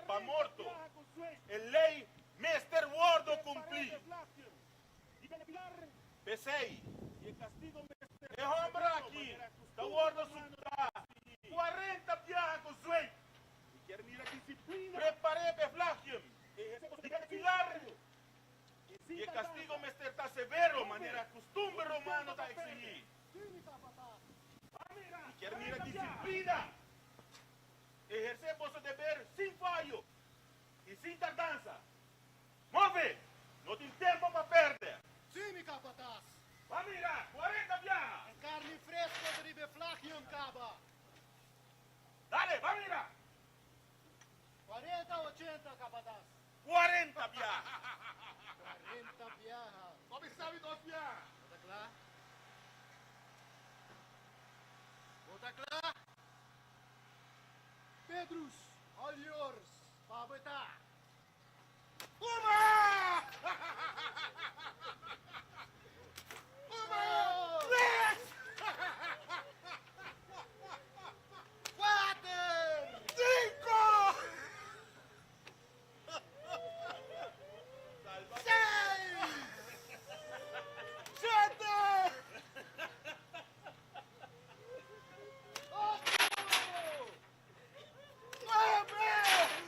pa' morto. El lei Mester Wordo cumplì. Pesei. E hombre aqui, da Wordo Sultà. 40 piaja con suey. Preparé beflagium. Y pilar. Y el castigo Mester está severo, manera costumbre romano está exigir. Y quiere mira disciplina. Ejercer vuestro deber sin fallo y sin tardanza. ¡Move! No tiene tiempo para perder. Sim, mi capataz. Va mira, 40 viajas. En carne fresco de beflagium, caba. Dale, va mira. 40, 80, capataz. 40 viajas. 40 viaja. Como sabe 2 viajas. Está claro? Está claro? Pedrus, all yours. Pabeta. ¡Uma! ¡Uma! ¡Tres! 4, 5! 6, 7! 8, 9!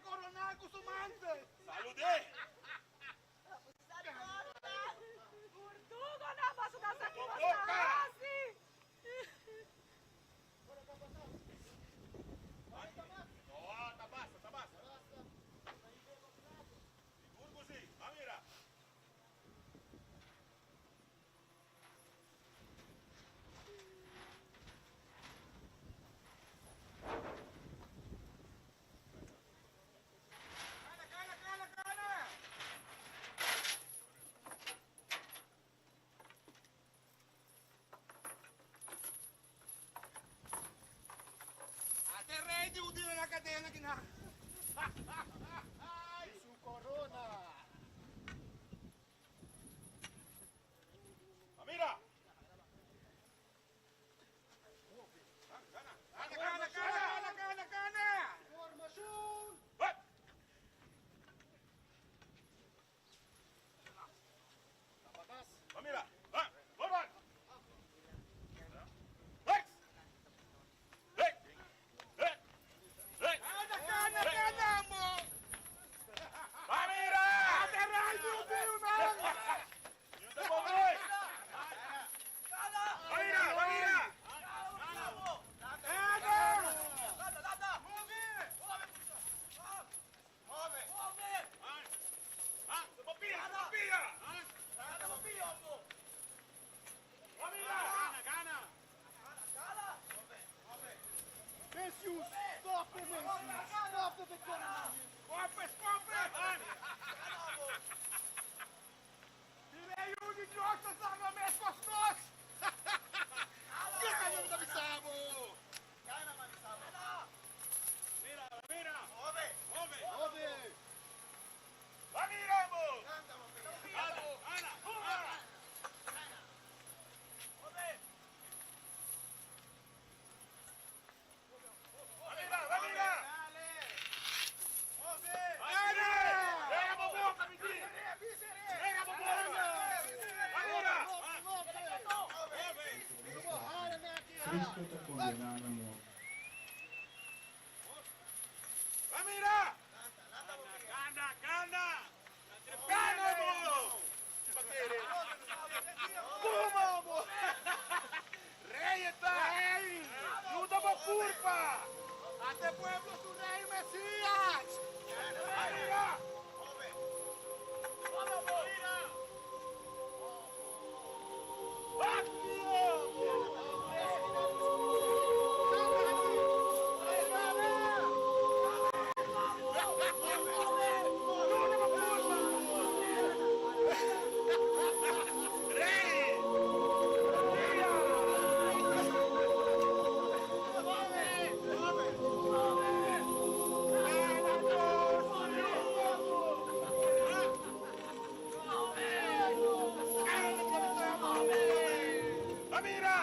Coronel Guzmante! Saludé! Burdugo na masuk sa Boboka! kimotasi. Oh, tabas, tabas. Siguro si, Amira. Ate Ready, udi na kadena gina. Su Corona! Amira! Kana! Formasyon! What? Kapatas! Amira! Ha? Forward! Rex! Rex! Rex! Rex! Kana mo! Amira! Ate Ready, udi na! Yun sa boboy! Amira! Amira! Ha? Sa papiya! Sa papiya! Amira! Gana! Messius! Stop the Messius! Stop the Corona! Kopes! Kopes! Direi udi Jota sa mga kostos! Kaya mo kabisamo! Amira! Amira! Ove! Amira mo! Ano? Ana! Ana! Amira! Amira! Ana! Rega mo po! Kamiti! Rega mo po! Amira! Cristo te condenará amor. Amira! Gana! Gana! Gana mo! Pagkiri! Kuma mo! Rey está! Rey! Luta mo curva! Ate Pueblo, tu Rey Mesías! Amira! Amira!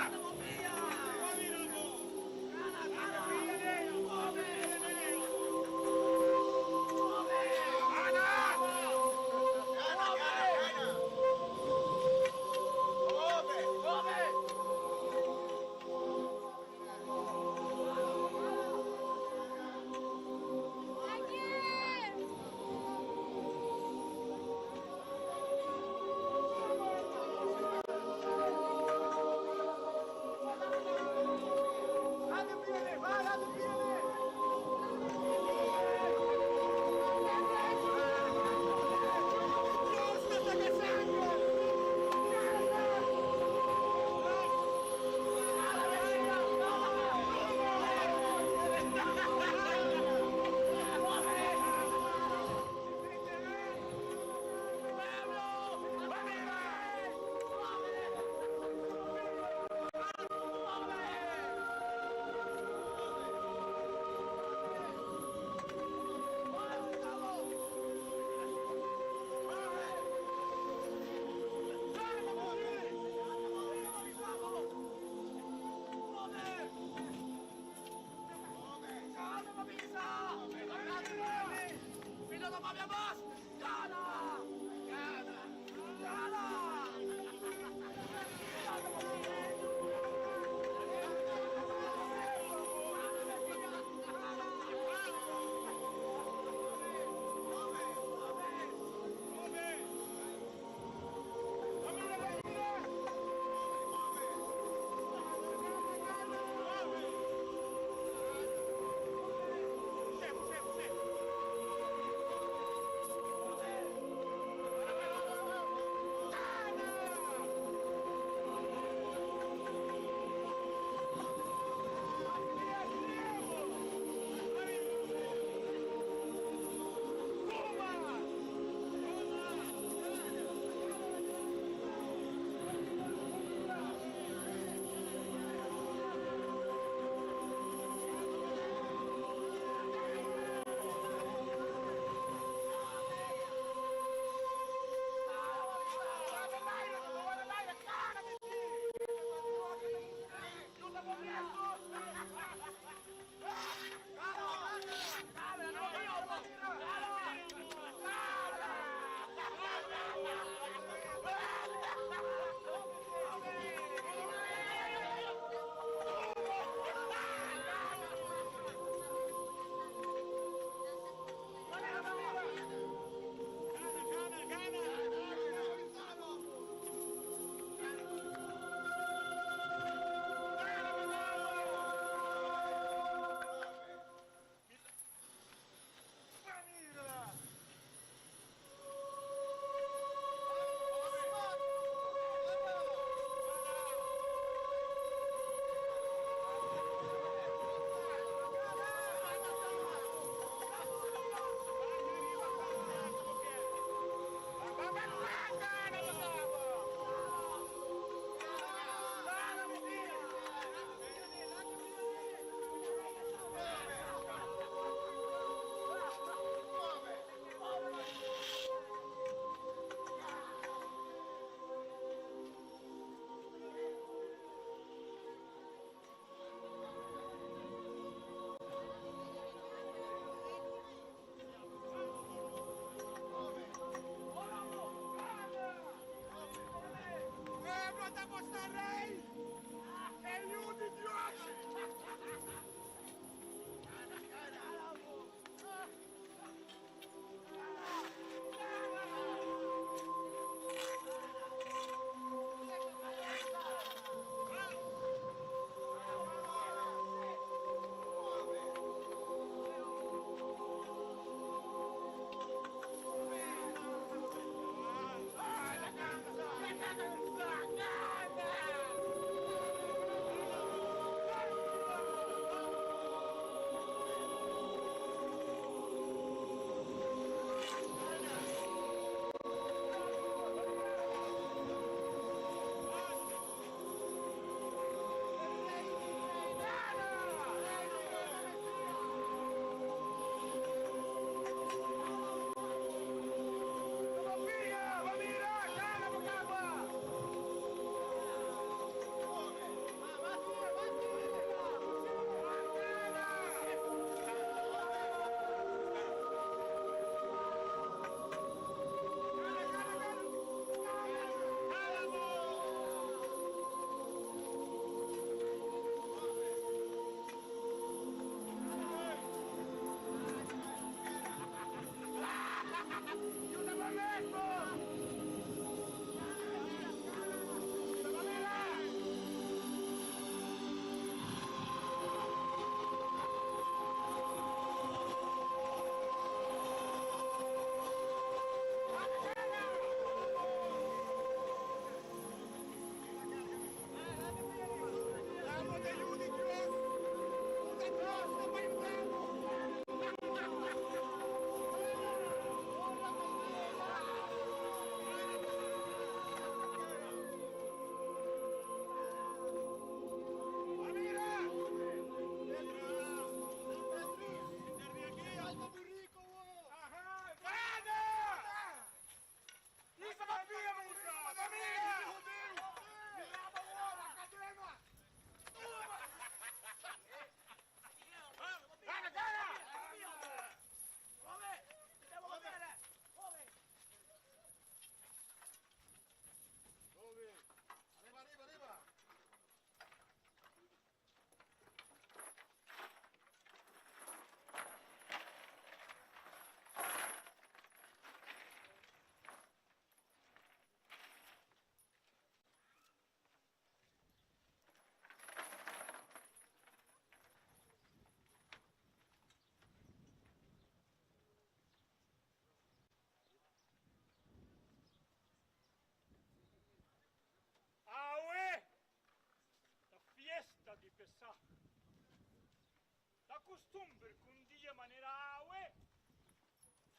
La costumbre que un día manera agüe,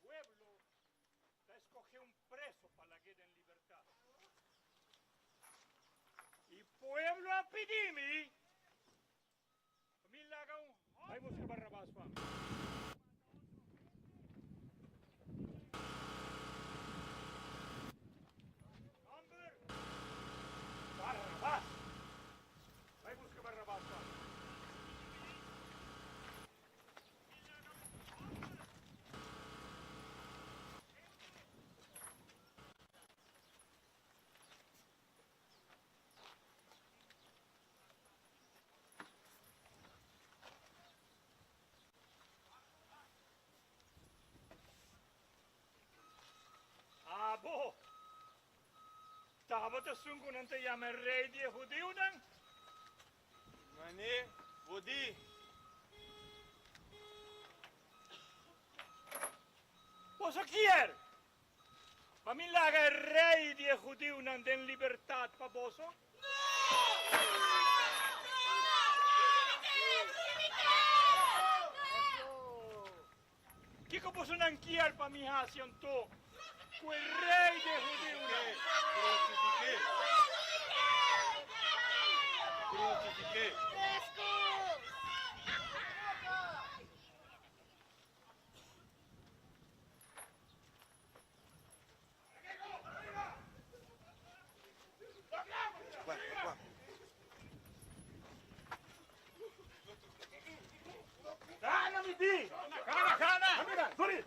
pueblo te escoge un preso para la queda en libertad. Y pueblo a pedirme, me la haga un... Ahí busca Barrabás, fam. Hombre, Barrabás. Ahí busca Barrabás, fam. Abo, tava te sungguh nanti yang merai dia hudi udang. Mane, Wodi. Posso chier? Pamilaga il rei di hudi udang den libertad pa boso? Kiko posso nan chier pa mi hasion to? Quel rei di hudi udang. Crucifiqué. Crucifiqué. Kana mi di! Kana! Sorry!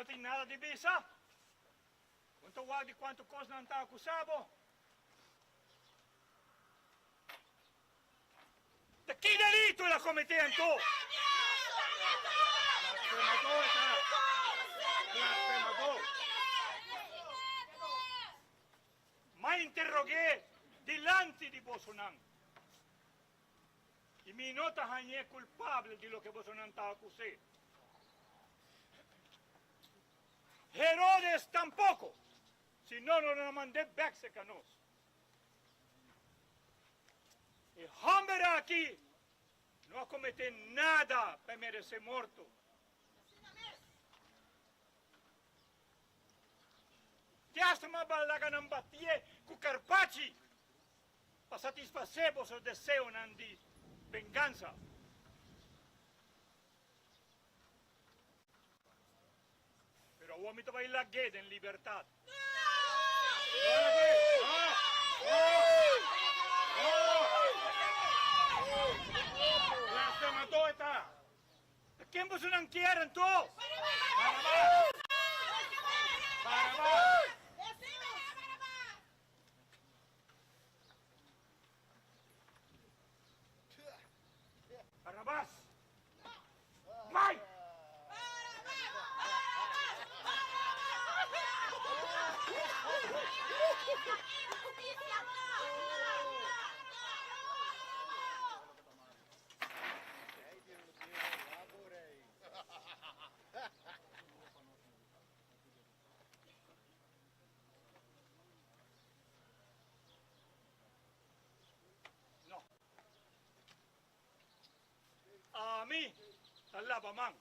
Não tem nada de bisa. Quanto wag de quanto coisa não está acusado. De que delito ela cometeu? Blasfemador. Ma interroguei delante de Bolsonaro. E mi nota é culpável de lo que Bolsonaro está acusando. Herodes tampoco, si no lo mandé back a nos. Y hombre aquí no ha cometido nada para merecer muerto. Ya está más balaga en batie con Carpacci para satisfacer vuestros deseos de venganza. Pero vos me vais la guerra en libertad. Blasfemador está. ¿Quién vos no quieren tú? Barrabás. Barrabás. ¡Vai! No. A mí, talaba man.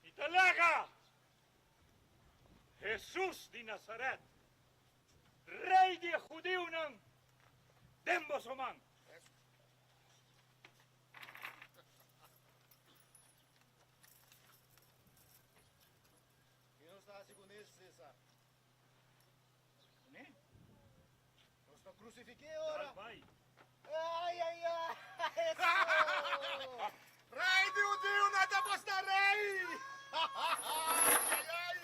Y talaga Jesús de Nazaret, rey de judío nan, dembosoman. Quem não está segundo isso, César? ¿Eh? Nós não crucifiquei ora. Vai. Ai, ai, ai! Isso! Rei de Udil, nada posta rei! Ai, ai!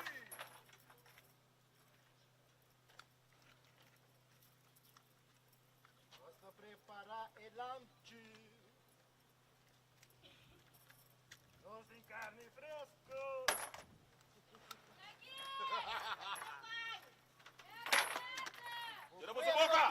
Basta preparar o lanche. Nós tem carne fresca. Tira a boca!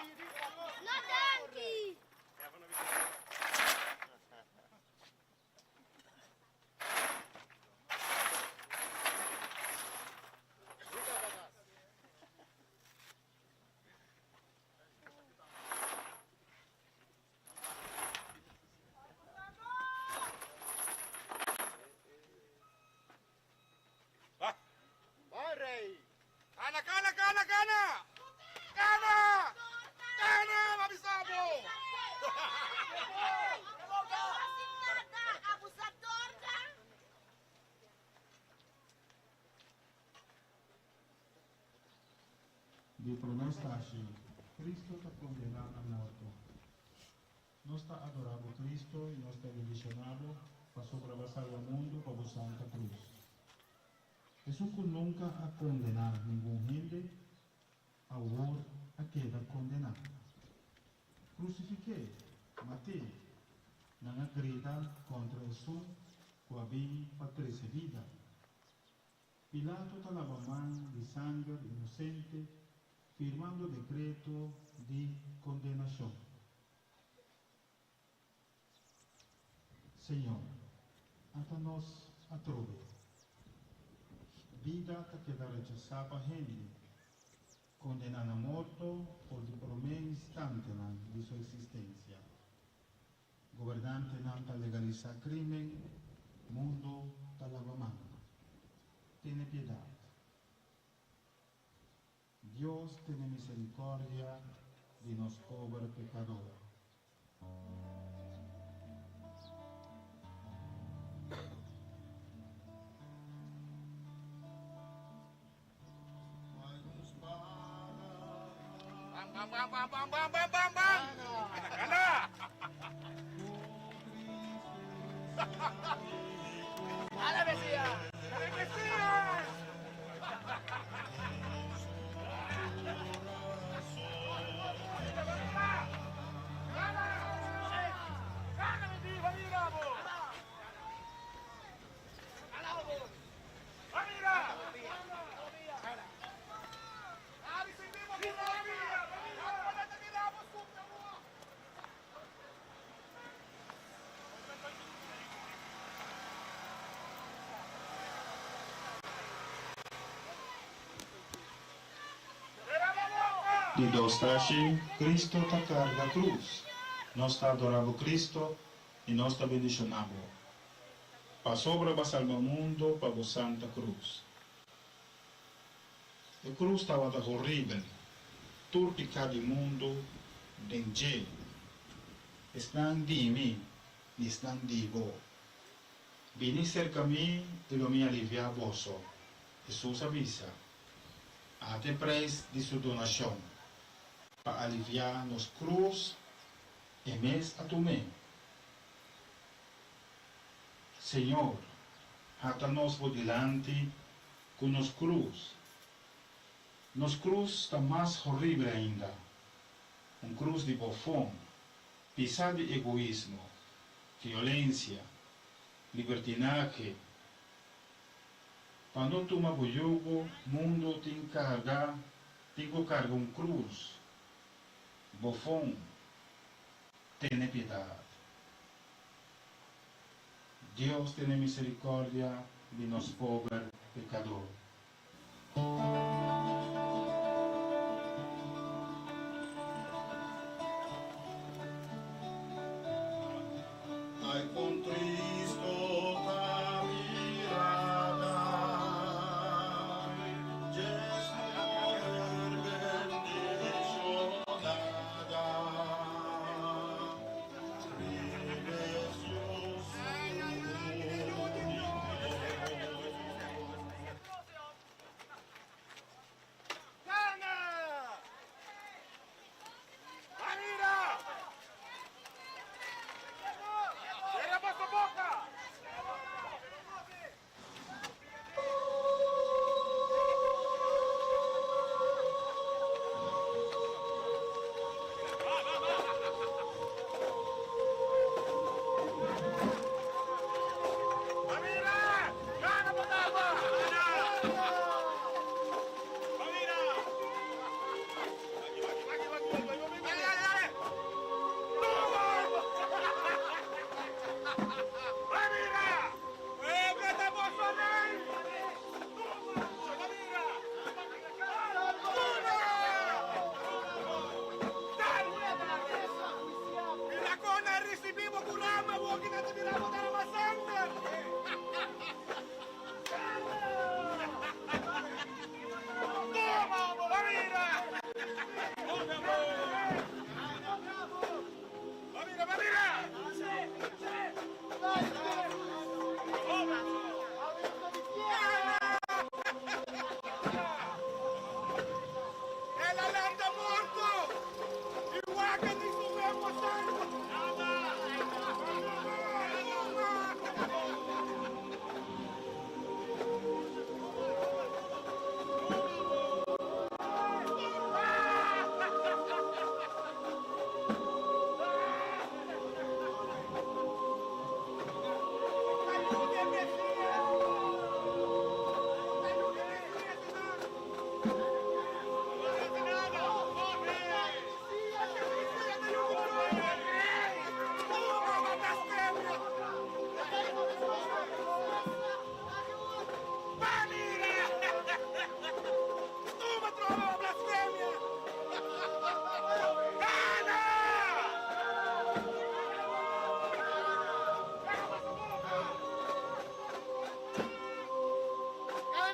de por não estar assim, Cristo está condenado à morte. Nós está adorado Cristo e nós está condicionado para sobrevasar o mundo para a Santa Cruz. Jesus nunca ha condenado nenhum gente agora a queda condenado. Crucifiquei, matei, não acredita contra Jesus, que havia patrícia vida. Pilato talava mão de sangue inocente, firmando decreto de condenação. Senhor, até nós atrove. Vida que queda rechazada para gente, condenada a morte por el primer instante de sua existência. Governante não legaliza crime, mundo talava mão. Tiene piedade. Deus tem misericórdia de nós pobres pecadores. Ana! ¡Ala, Mesías! Mesías! De dostashi, Cristo está carga a cruz. Nós está adorando Cristo e nós está bendicionando. Para sobra para salvar o mundo, para a Santa Cruz. A cruz estava horrível. Todo pecado do mundo, dentro. Estão de mim, estão de vós. Vini cerca a mim e lo me alivia a vós. Jesus avisa. Até preço de sua donação. Para aliviar nos cruz e mês a tu mim. Senhor, hata nos por delante com nos cruz. Nos cruz está mais horrível ainda. Cruz de bofão, pisar de egoísmo, violência, libertinagem. Quando tu me jugo, mundo tem que carregar cruz. Bofão, tem piedade. Deus tem misericórdia de nós pobres pecadores. Ai, contristo ta mirada,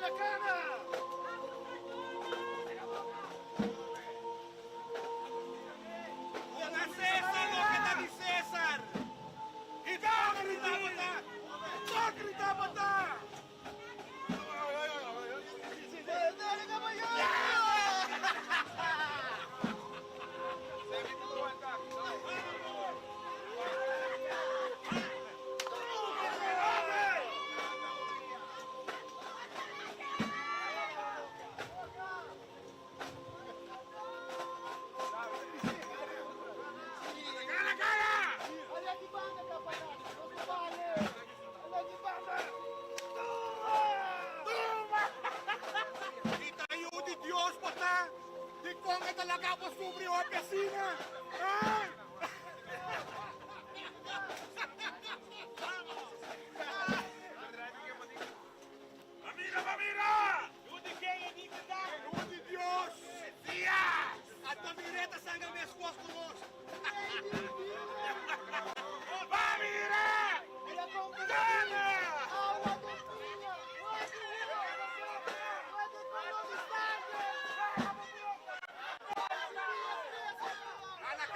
Cana, cana! Una César lo que da di César! Ipocrita bata! Ipocrita bata! Dale, caballero! Allá di banda, caballero! Non si vale! Allá di banda! Di tayo di Diyos bata! Di ko nga talaga po subri o pesina! Ha? Mamira, mamira! Di Diyos! Dia! At pamireta sa hanggang mes kuwas-kulos! Mamira! Alla compagnia! Cana! Alla compagnia! Guarda quello di Spagna! Anak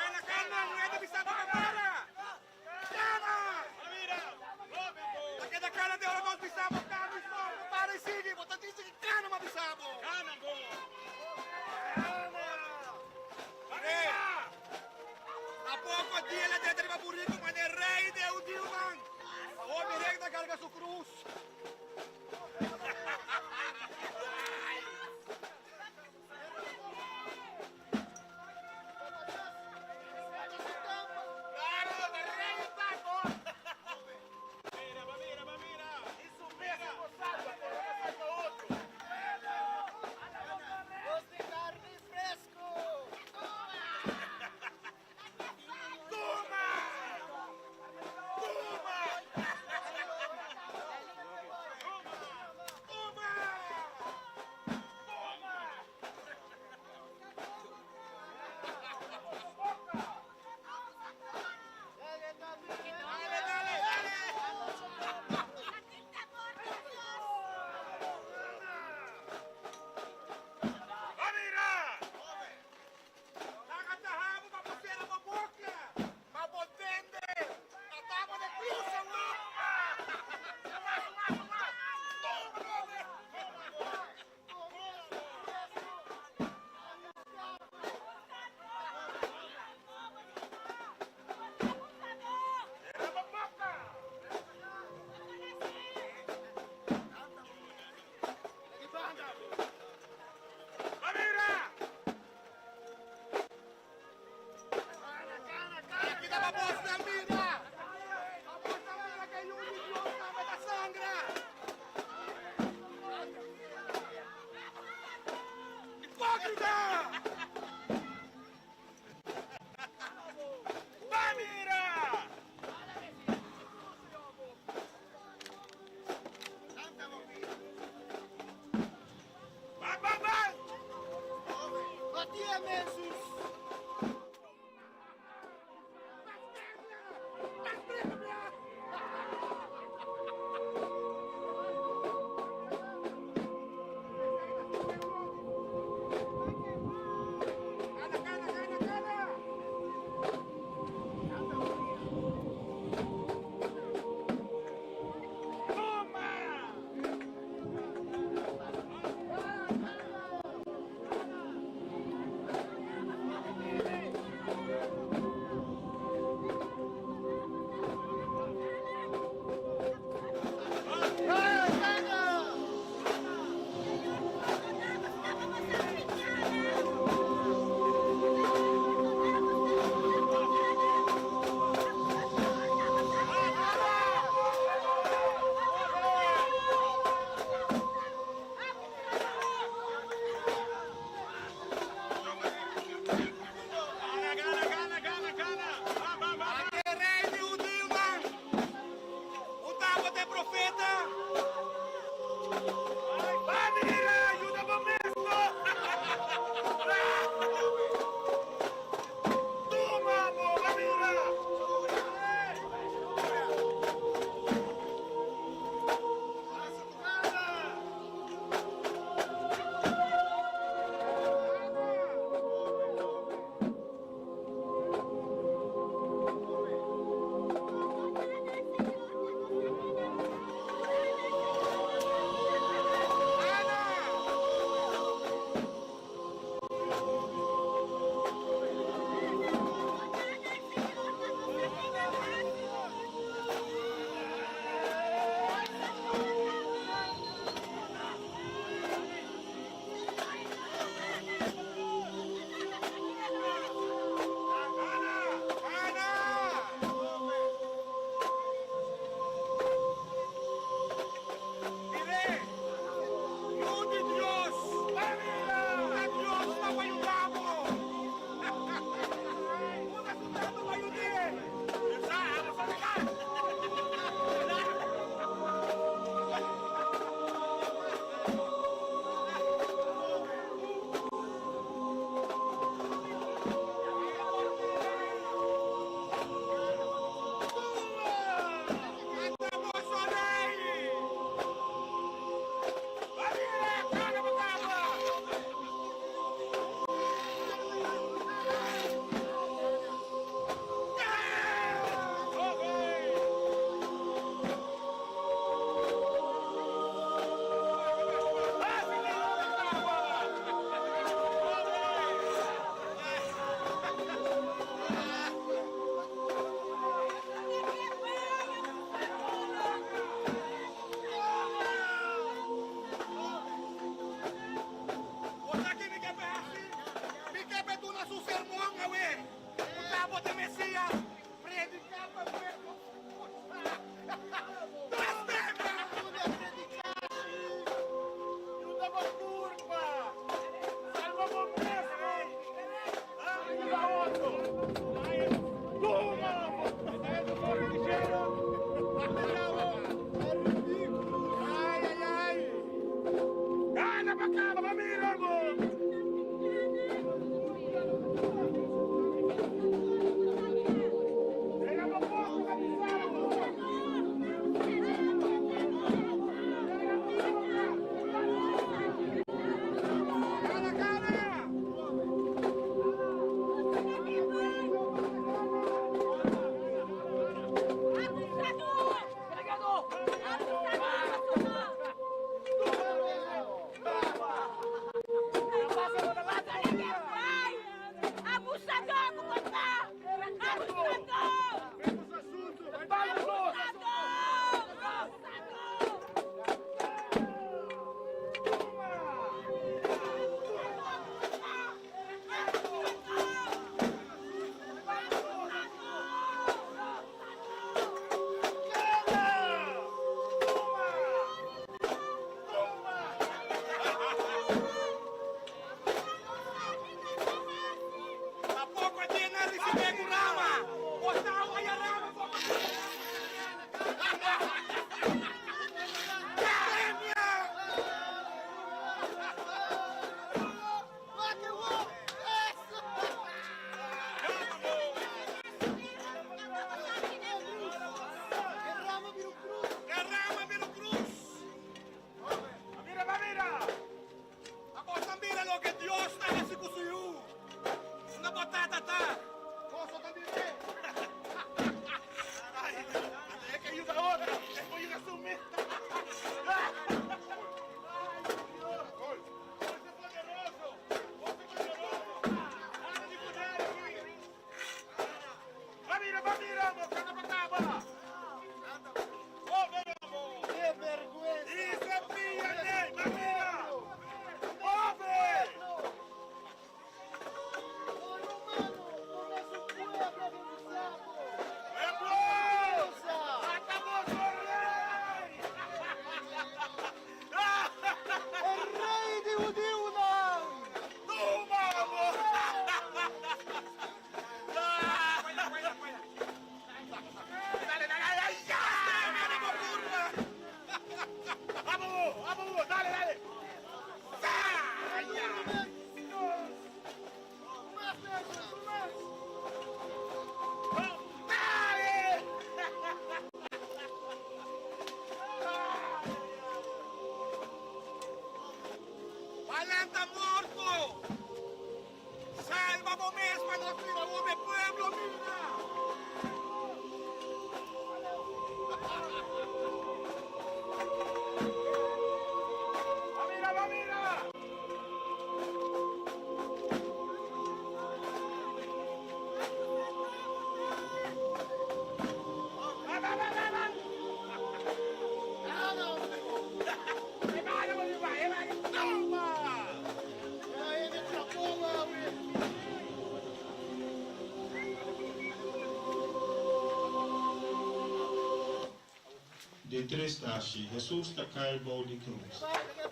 De tres taxi, Jesús está cargo de cruz.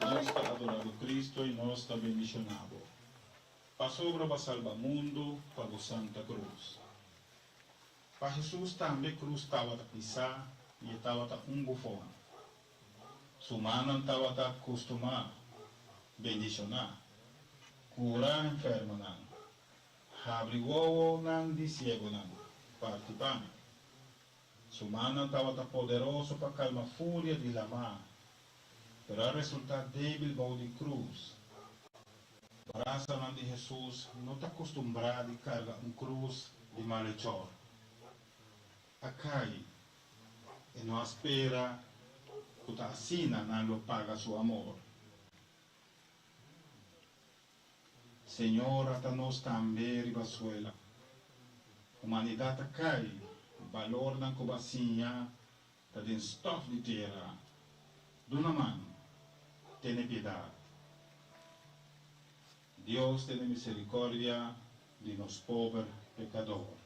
Nós está adorado Cristo e nós está bendicionado. Para sobra para salvar mundo, para o Santa Cruz. Para Jesus também cruz estava a pisar e estava a bufão. Sumana estava a acostumar, bendicionar, curar enfermo não, abrir o não de cego não, participar. Sumana estava poderoso para calmar a fúria de lamar, pero a resultar débil bao de cruz. Graça de Jesus não está acostumado a carregar cruz de malhechor. Acai, e não espera que a assina não lo paga seu amor. Senhor, até nós também ribasuela. Humanidade acai, valor ng kubasinha, ta din stof de terra. Do naman, tiene piedad. Dios tiene misericordia de los pobres pecadores.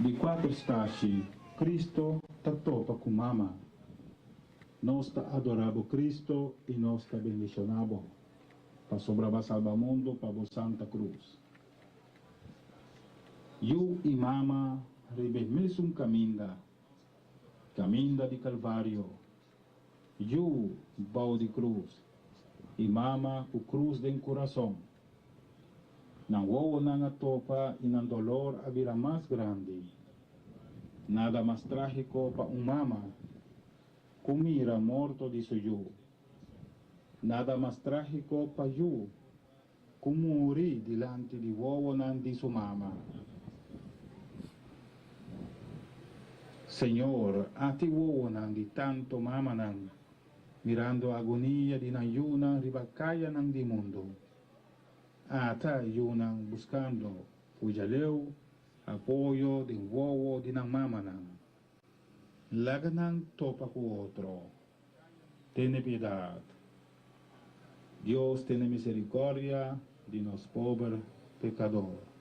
Di quattro stasi, Cristo tatopa com mama. Nós adoramos Cristo e nós bendicionamos para sobrava salvamundo para a Santa Cruz. Eu e mama rebemos caminda de Calvário. Eu bau de cruz e mama o cruz de coração. Nang wow nang atopa e nang dolor abira mais grande. Nada mais trágico para mama kumira morto de suyo. Nada mais trágico para eu kumuri dilante de wow nang di su mama. Senhor, ati wow nang di tanto mama nang mirando a agonia di nang yuna ribakaya nang di mundo. Ata yunang buscando fujaleu apoyo de wowo de nang mama nang. Laganang topa ku otro. Tiene piedad. Dios tiene misericordia de nos pobres pecadores.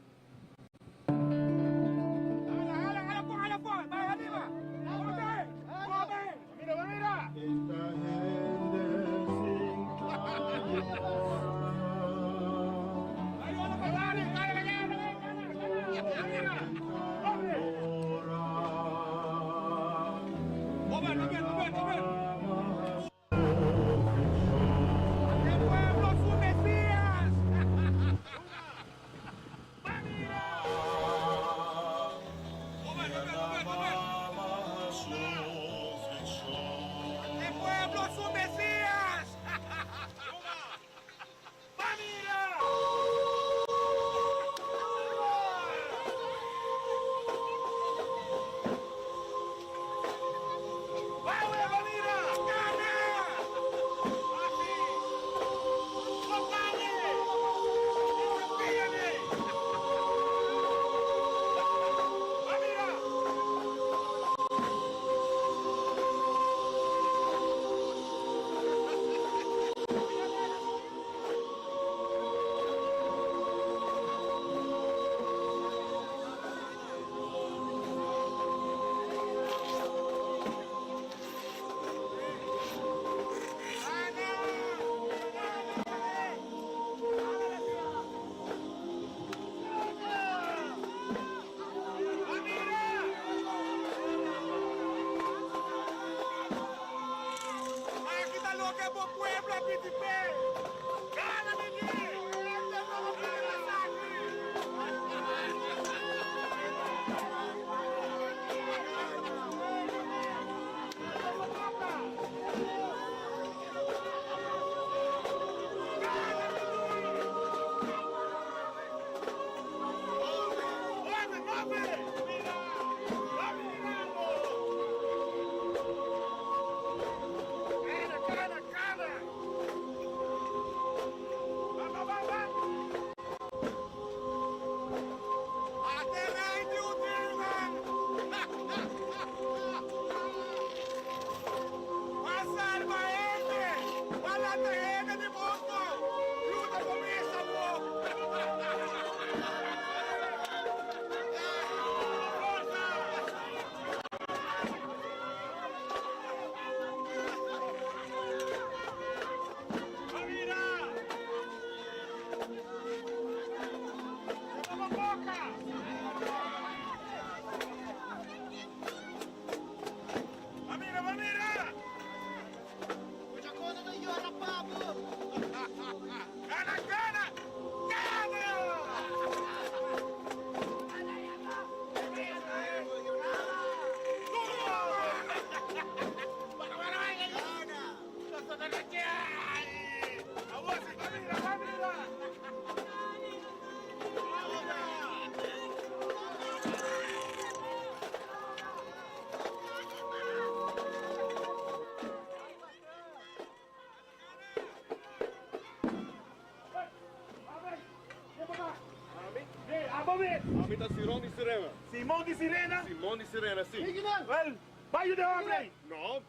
Amita Simón di Sirena. Simón di Sirena? Simón di Sirena, sì. Well, baio de hombre! No,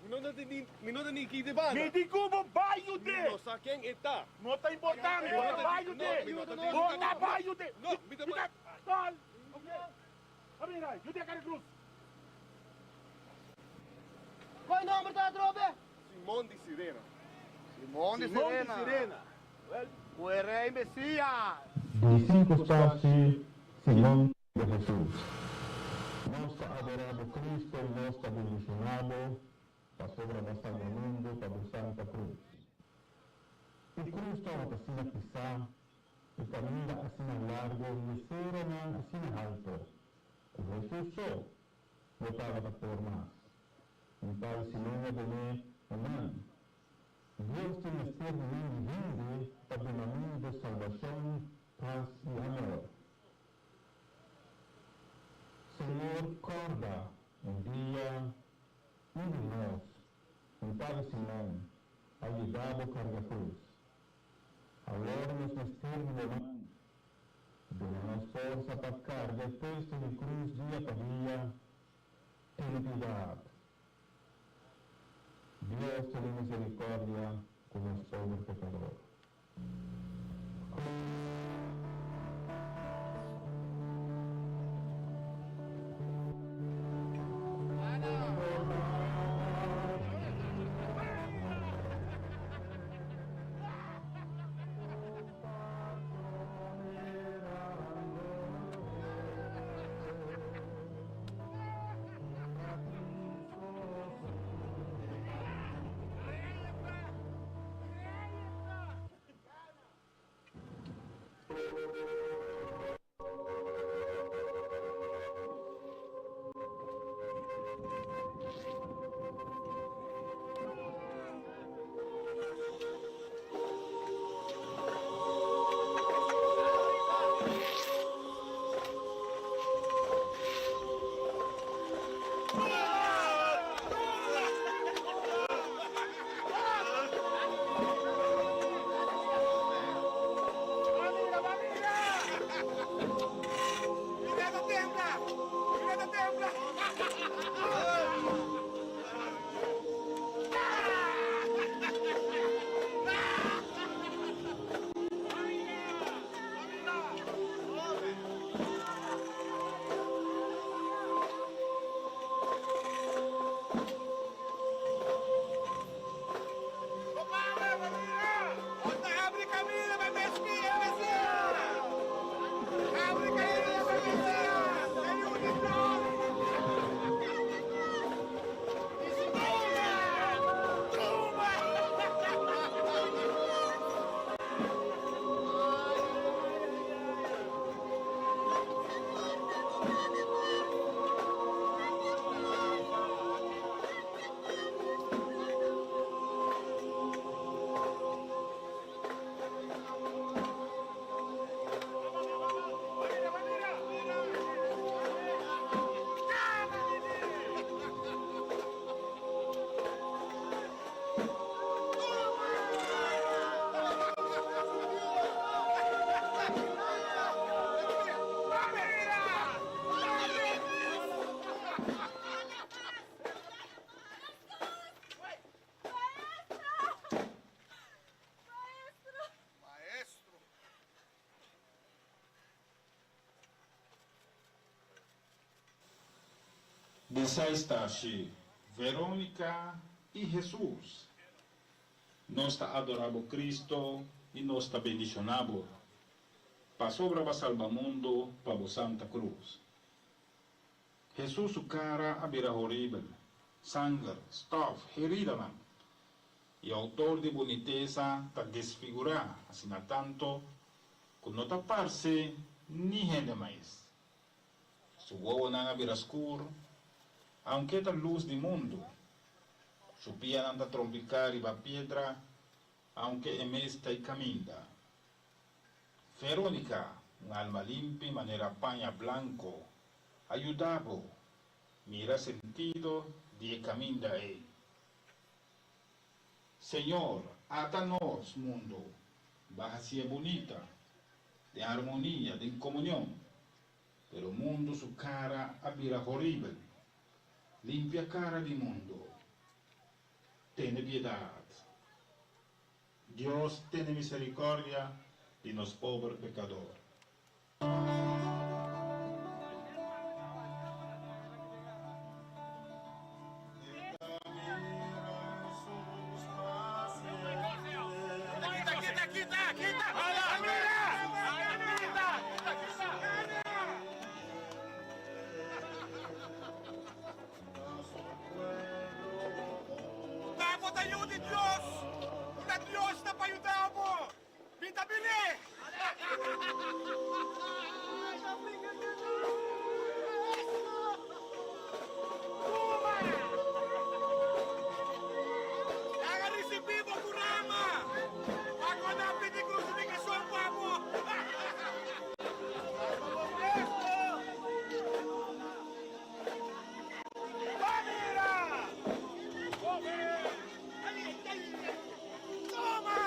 minuto ni chi di banda. Mi di cubo baio de! Non sa quién está. No está importante, baio de! No, No está baio de! No, mita Tol! Amira, vai, eu tenho a cruz. Qual é o nome da tropa? Simão de Sirena. Simão de Sirena. O rei Messias. Di 5 passi Simón de Jesús. Nos ha adorado Cristo y nos ha bendicionado, pasó abrazando el mundo para la Santa Cruz. Y cruz estaba así pisar, y camina así largo, y el cero así alto. Y Jesús solo, no estaba de forma. Mi padre Simón de mí, amén. Dios tiene ser muy grande para el mundo de salvación, paz y amor. Señor, corda un día uno de nós, mi padre Simón, ayudado a cargar cruz. Agora nos vestimos de mão, damos força para cargar el peso de cruz día por día, ten piedad. Dios tiene misericordia con los pobres pecadores. Dessa está-se Verônica e Jesus. Nós está adorando Cristo e nós está bendicionando. Passou para salvar o mundo para a Santa Cruz. Jesus, o cara, a beira horrível, sangue, stofo, herida, man. E o autor de boniteza está desfigurar, assim tanto, que não está parce nem gente mais. Su huevo na beira escuro, aunque está luz do mundo, su pia anda trompicar e a piedra, aunque emesta e caminha. Verônica, uma alma limpa, maneira panha blanco, ayudava, mira sentido de caminha aí. Senhor, ata nós, mundo, bacia bonita, de harmonia, de comunhão, pero o mundo su cara abira horrível. Limpia a cara do mundo. Tiene piedad. Dios tiene misericordia de los pobres pecadores. Nabili! Nakaresibibo kurama! Ako na pinigusibikasyon pa mo! Toma!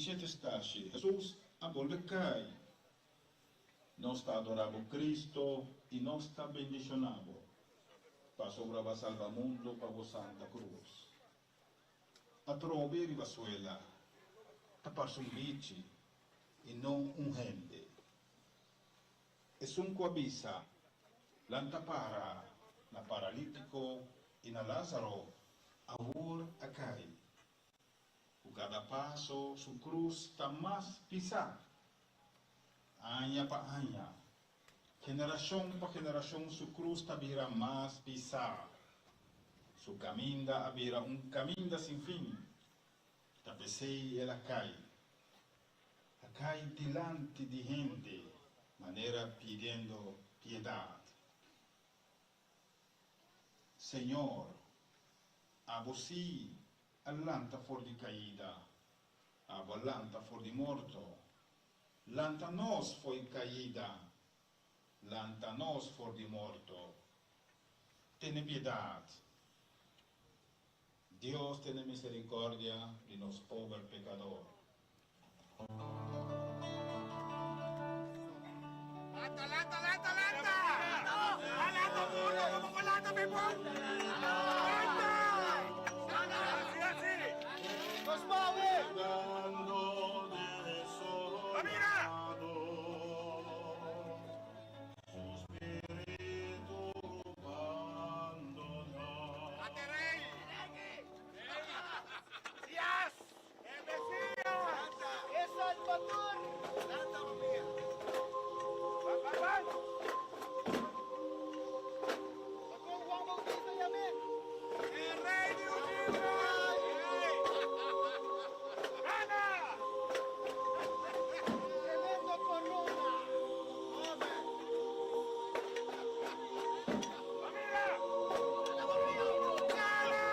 manifestaste Jesus a volvecai. Nós está adorando Cristo e nós está bendicionado para sobre a salva mundo para a Santa Cruz. A trove e Venezuela tapar um bici e não gente. É um coabisa, lanta para na paralítico e na Lázaro, awur acai. O cada passo, su cruz está mais pisar. Anya pa anya. Generação pa generação, su cruz está vira mais pisar. Su caminda vira caminda sem fim. Tapesei ela cai. Cai delante de gente, maneira pedindo piedade. Senhor, a você, lanta for de caída, a lanta for de morto, lanta nós foi caída, lanta nós for de morto. Tenha piedade. Deus tenha misericórdia de nós pobre pecador. Lata! Lata muna! Lata, people! Lata! Nos bawi! Camina! Aterrey! Yes! El Mesías! Es Salvador! Lata, mamia! Ako ang bautista yamin! El Rey de Unido! ¡Ana! Tremendo corona! ¡Familia! ¡Gana!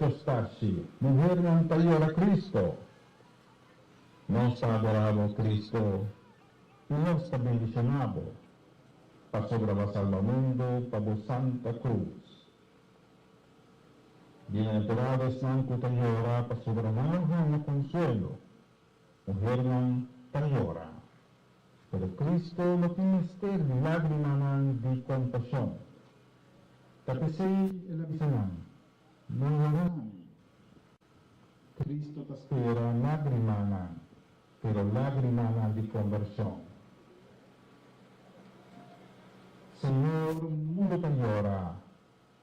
stasi, mujer ng Tayora Cristo. Nos adoramos Cristo, y nos bendicionamos, pa sobrevasar al mundo, pa vos Santa Cruz. Bienaventurados ng Tayora, pa sobrevasar ng consuelo, mujer ng Tayora. Pero Cristo lo pinester lágrima ng di compasión. Tapos el avisanan, no Cristo pastera lágrima ng, pero lágrima ng di conversión. Señor, mundo te llora,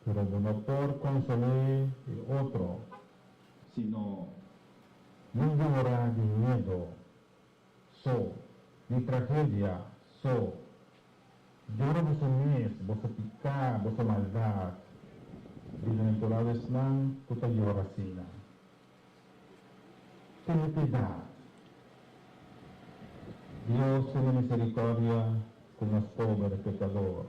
pero no por consolar el otro, sino no llora de miedo, de tragedia, llora vuestro mes, vuestro pecado, vuestra maldad, bienaventurados ng tutayora sila. Ten piedad. Dios tiene misericordia con los pobres pecadores.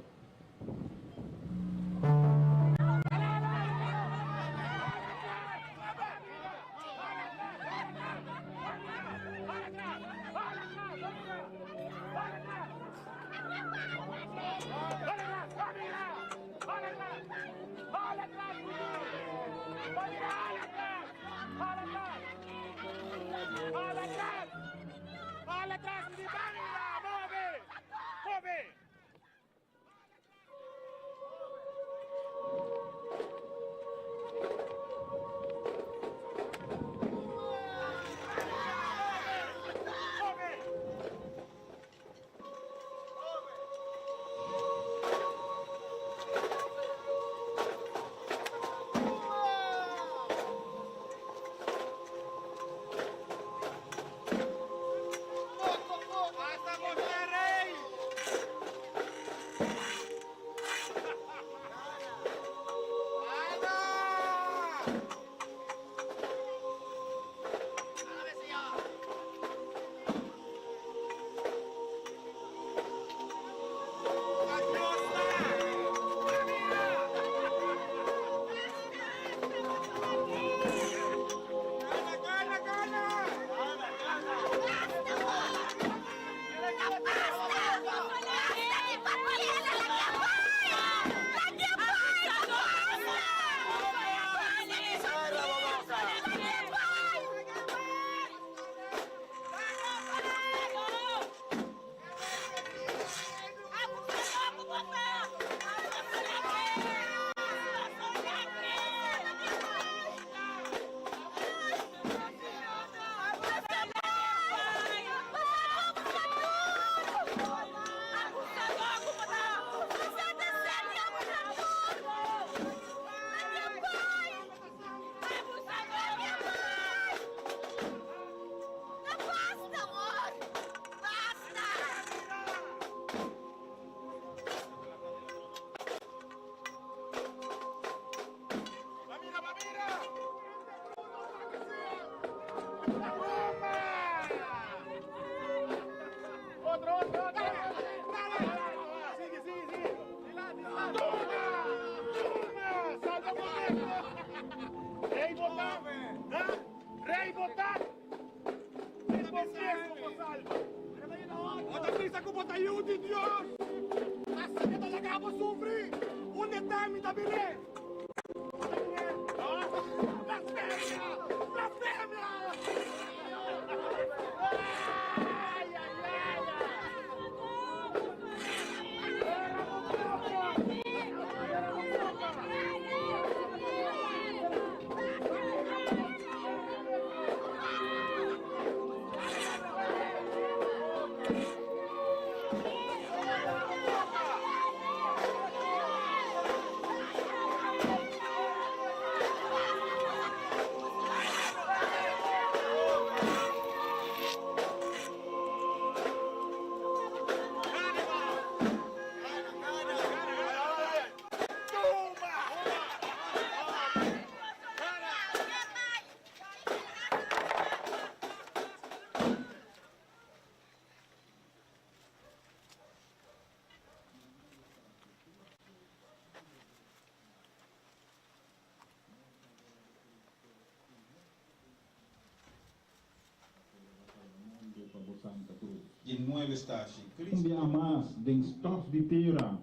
Santa Cruz. Y 9 está así. Un día más den stof de tierra.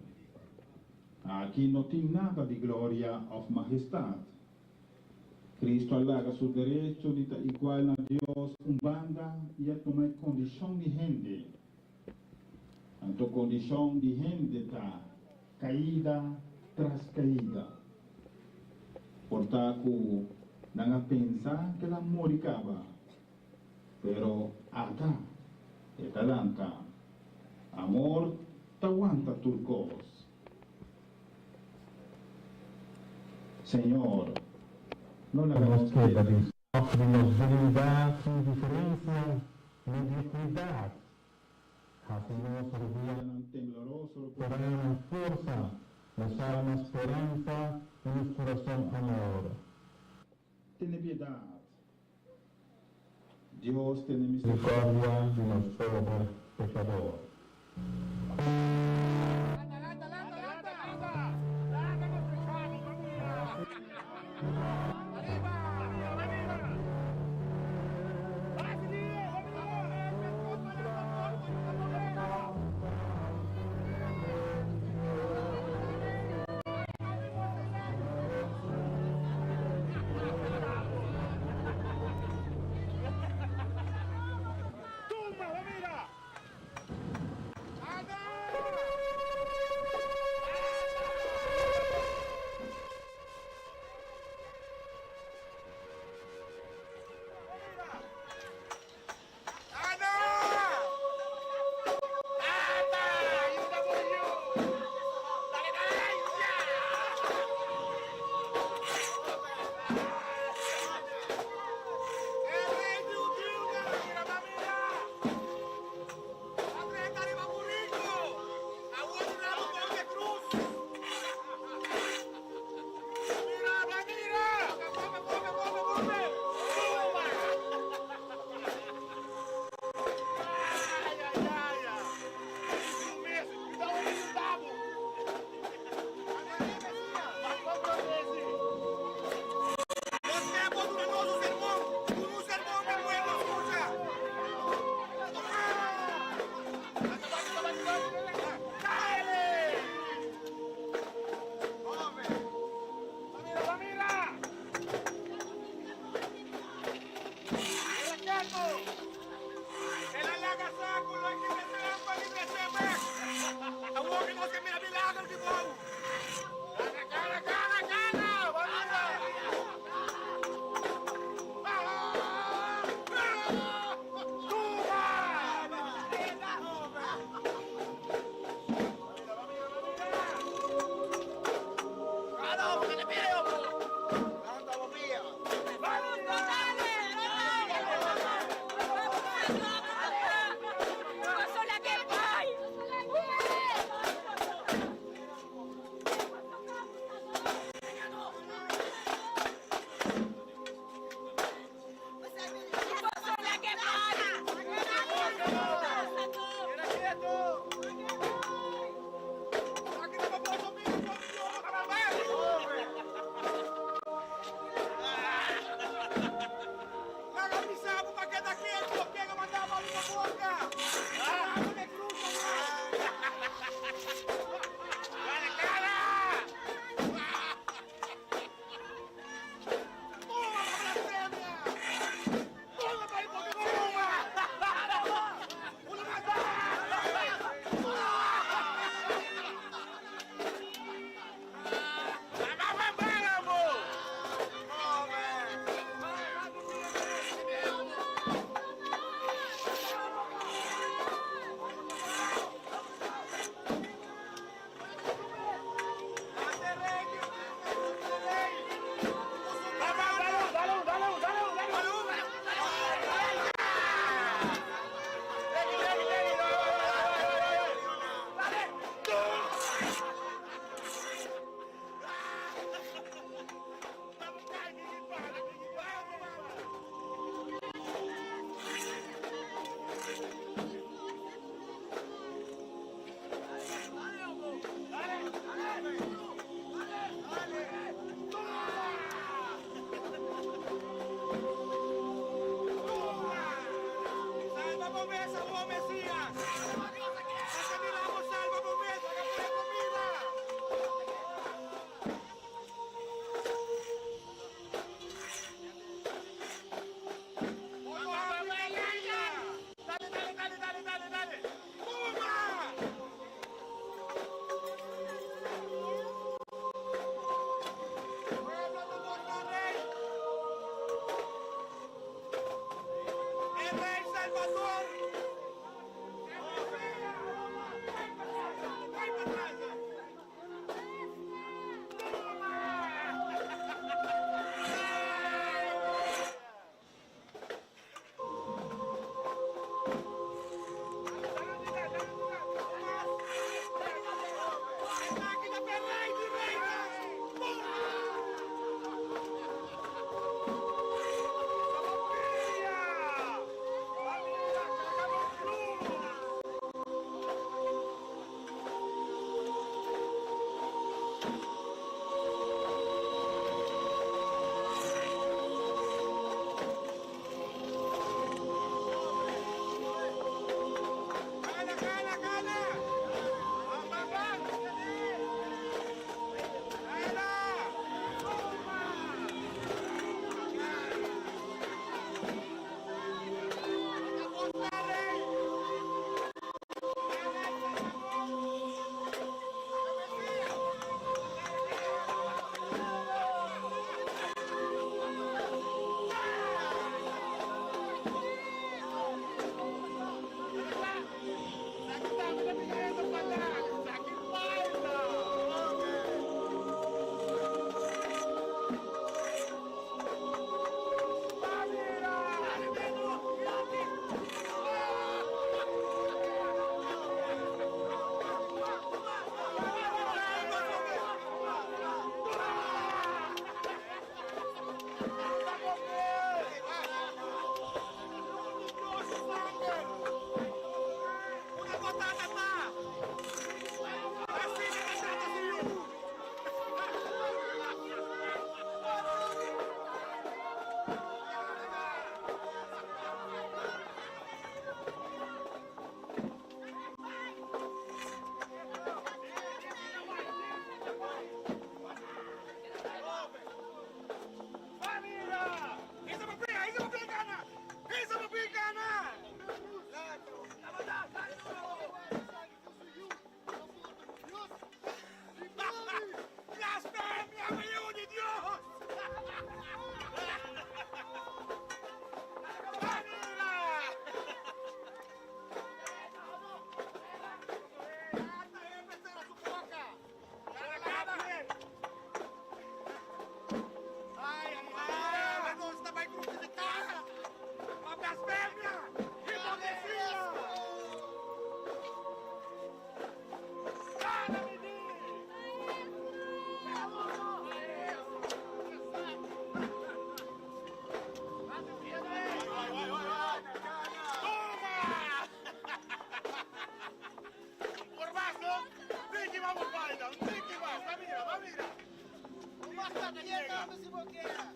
Aquí no tiene nada de gloria o majestad. Cristo alarga su derecho de igual a Dios un banda y a tomar condición de gente. En tu condición de gente está caída tras caída. Por tanto, no pensar que la moricaba. Pero acá, etalanca, amor te aguanta turcos. Señor, no le hagamos queda de sofremos debilidad, indiferencia, mediocridad. Hacemos ruido tembloroso, pero en fuerza, nos alma esperanza y nos corazón amor. Tiene piedad. Dios tiene misericordia de nosotros, pecadores. Vamos, Simoqueira!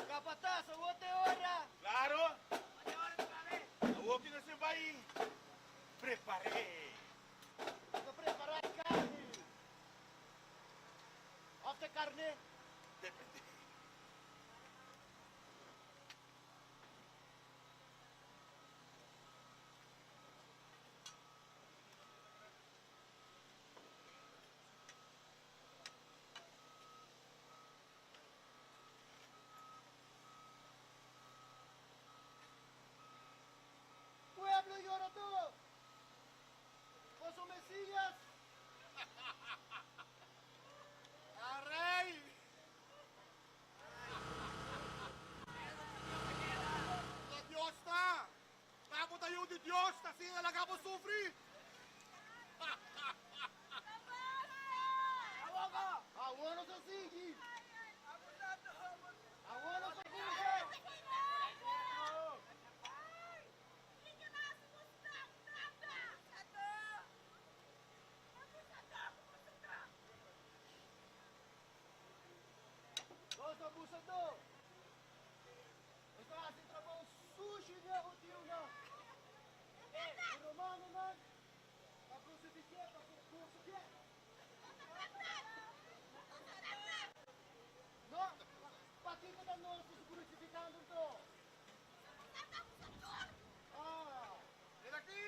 Capataz, aguante hora! Claro? Huwag na si Bay. Prepare. Preparar carne! After carne? Depende. Pueblo llora todo! Poso Mesillas! Aray! La Diyos na! Tamo tayo di Diyos na sinalaga mo sufri! Aguano sa sigi! Aguano sa kuha! Dos abusador! Ito ating trabaho sushi niya o tiyo na! Ang Romano man! Pagkusitikye, pagkusitikye! No! Pakita na no, susukulisikando to! Ah! Nilaki!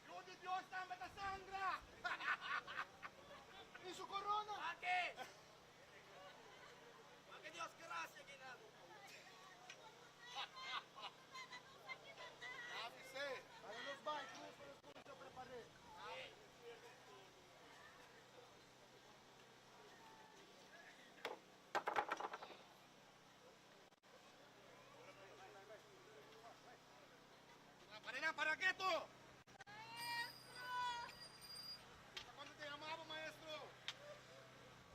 Yun di Diyos na matasangra! Isu corona! Bakit? Bakit Diyos gracia ginagawa? Sabi si! Para los bancos, para los pulisos prepare! Para qué to? Quando te amava, maestro?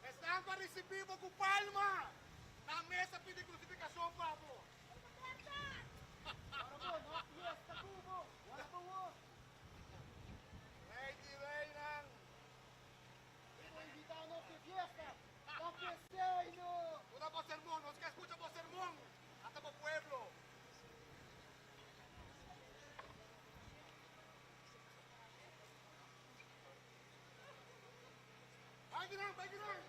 Están para recibir com palma na mesa de crucificação, Pablo. Para mo, no? Fiesta kubo! Wala pa mo! Rey di Reynang. Ito invitano que fiesta! ¡La fiesteino! Una voz sermón, los que escuchan voz sermón. Hasta por pueblo. Bagiran!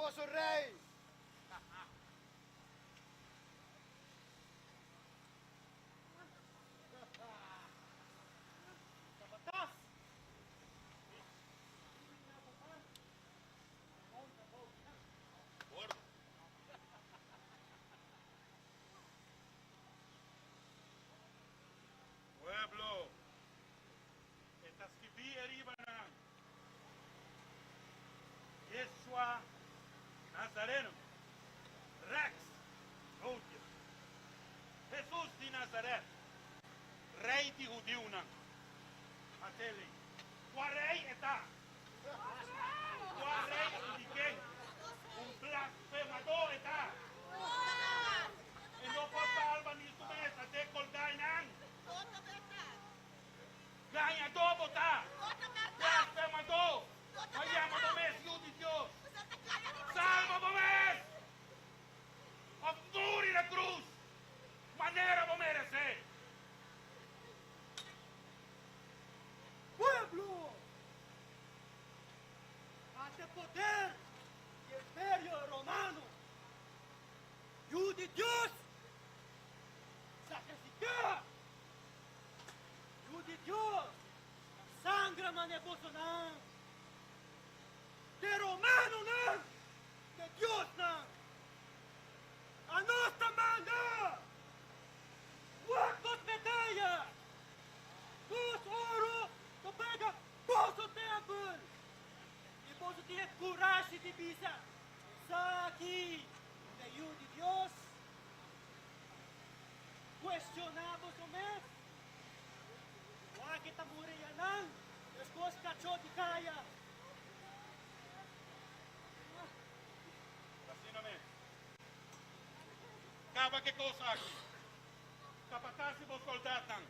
Poso Rey! Kabatas! Gordo. Pueblo, estas que vi arriba Yeshua Nazareno, Rex, Judía, Jesús de Nazaret, Rey de Judío, Matele, tua rei está, tua rei de quem? Blasfemador está, e não pode alma nisso mesmo, até colgar em ganhador botar, blasfemador, vayamos do mês, Filho de Deus, salva do mês, obture na cruz, maneira vou merecer. Pueblo! Ante poder do Império Romano, Hijo de Deus, sacrificar! Hijo de Deus, sangra manevoso não! De Romano não! De Deus não! A nossa manda! Quantos medalhas! Dos ouro, tu pega bolso tempo! E bolso tem coragem de bisa! Aqui, de Hijo de Deus, questionamos o mesmo! Wala kita muriya lang! Diyos kacho di kaya! Assiname. Acaba que coisa aqui. Capataz e vos soldatang.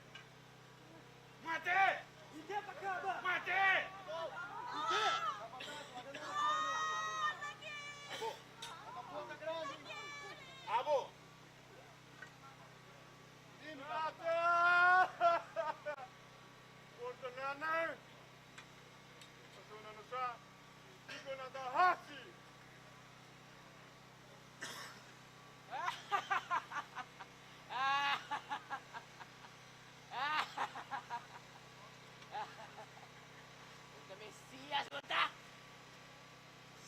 Mate! Hindi pa kaba! Mate! Abo! Ordenanan! Pasuna na siya. Hindi ko nadahasi! Puta Messias, puta!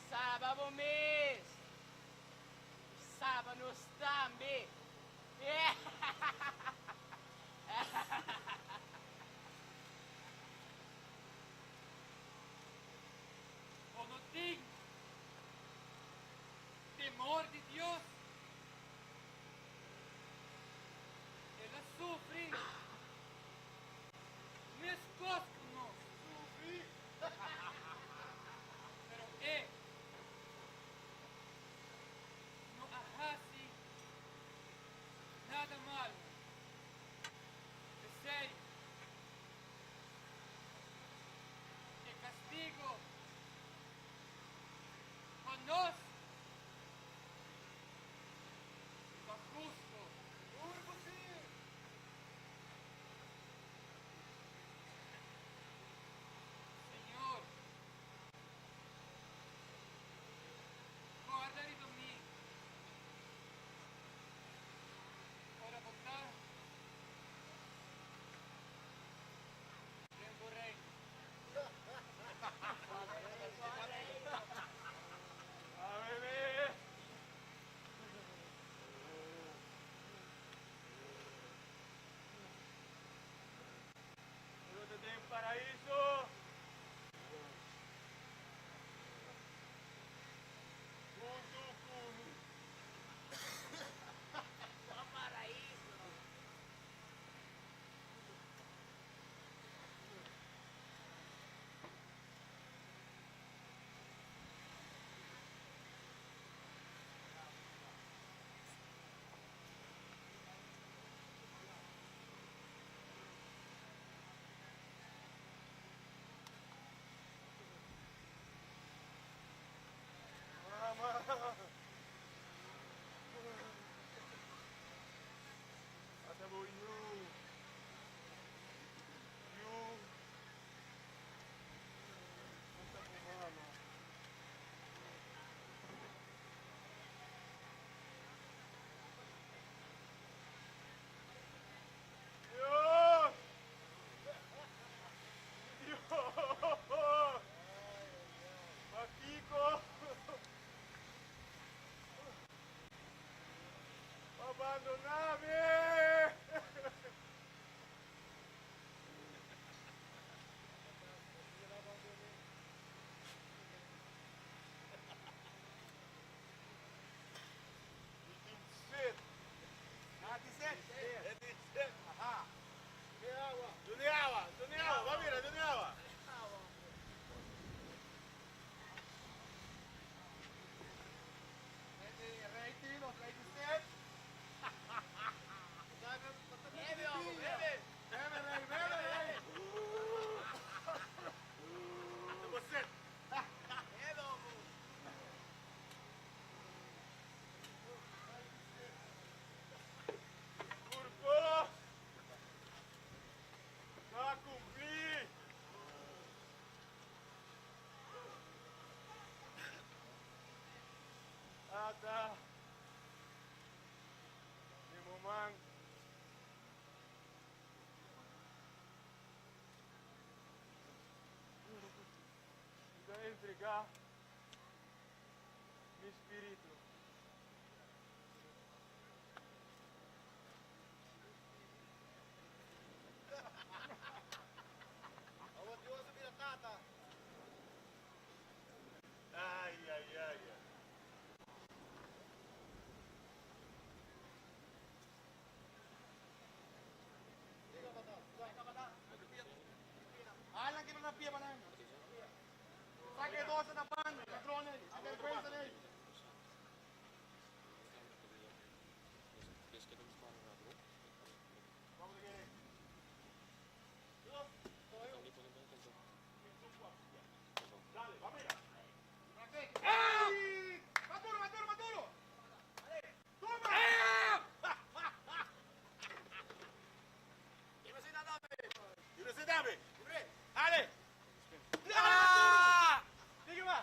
Sábado mês! Sábados também! O no tem temor de Deus, ela sofre, me escosta nós, pero não arrase nada mal, é sério, é castigo conosco. Justo. Senhor, guarda de mim para voltar. Tempo reino. abbandonami! Duniawa, va mira, Duniawa. Ready, los ready set. Bebe. Double set. Turco. Va a cumplir. Ata. Mi mamang. Voy a entregar mi espíritu. Ay. Alang kita na pia manan. Saque dos na pan, patrones, vergüenza de ellos. Vamos a ver. Dale, va mira. ¡Ey! ¡Maturo! ¡Toma! Universidade! Ale! Ah! Diga lá!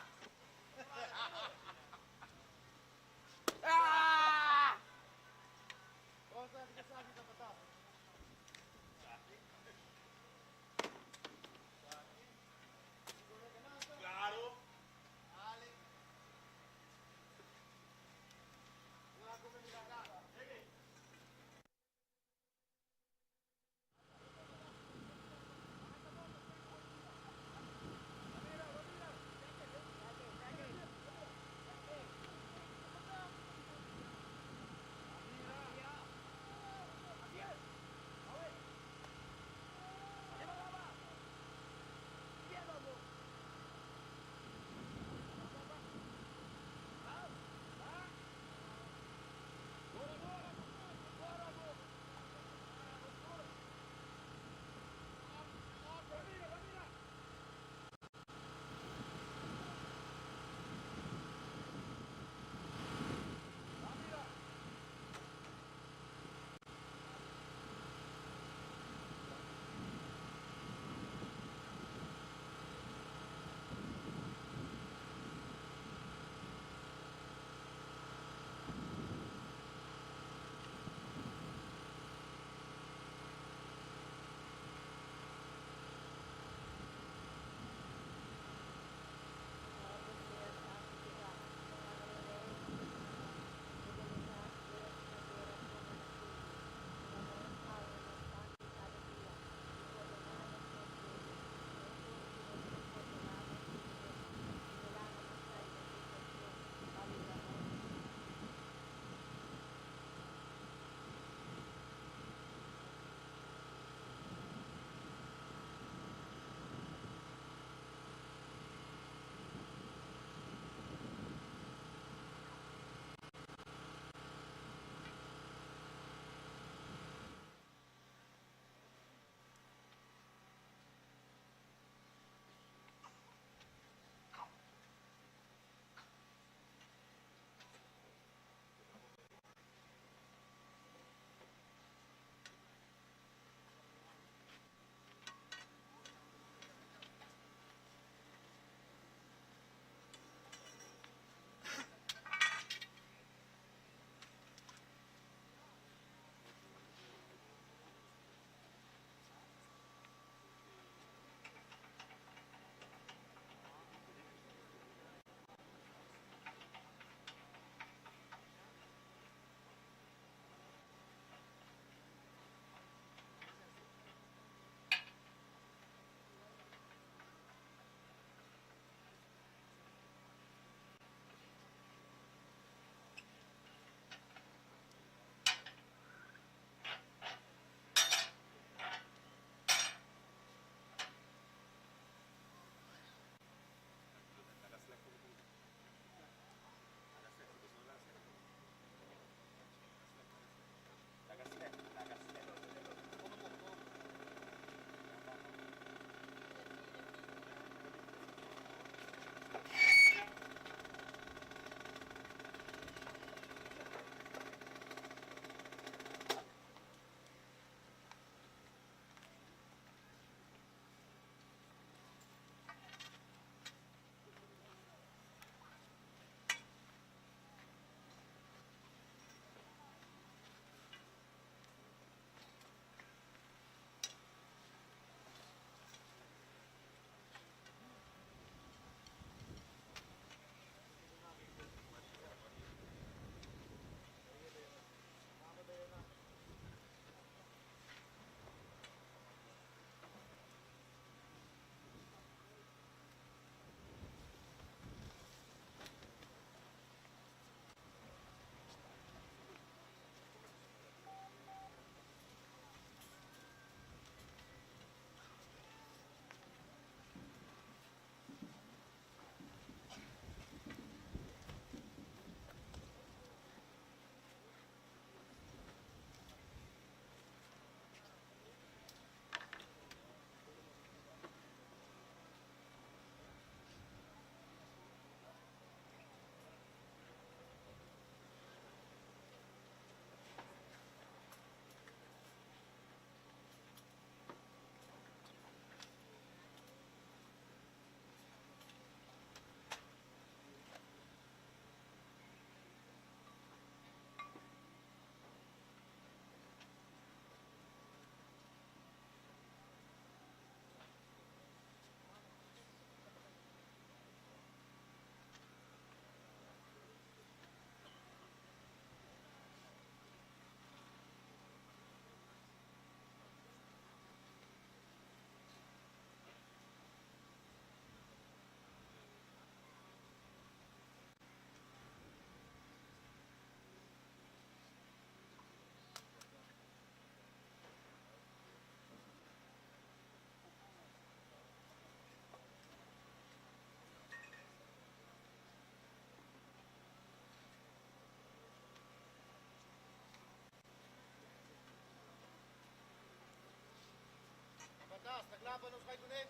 laban ons kayo dun eh.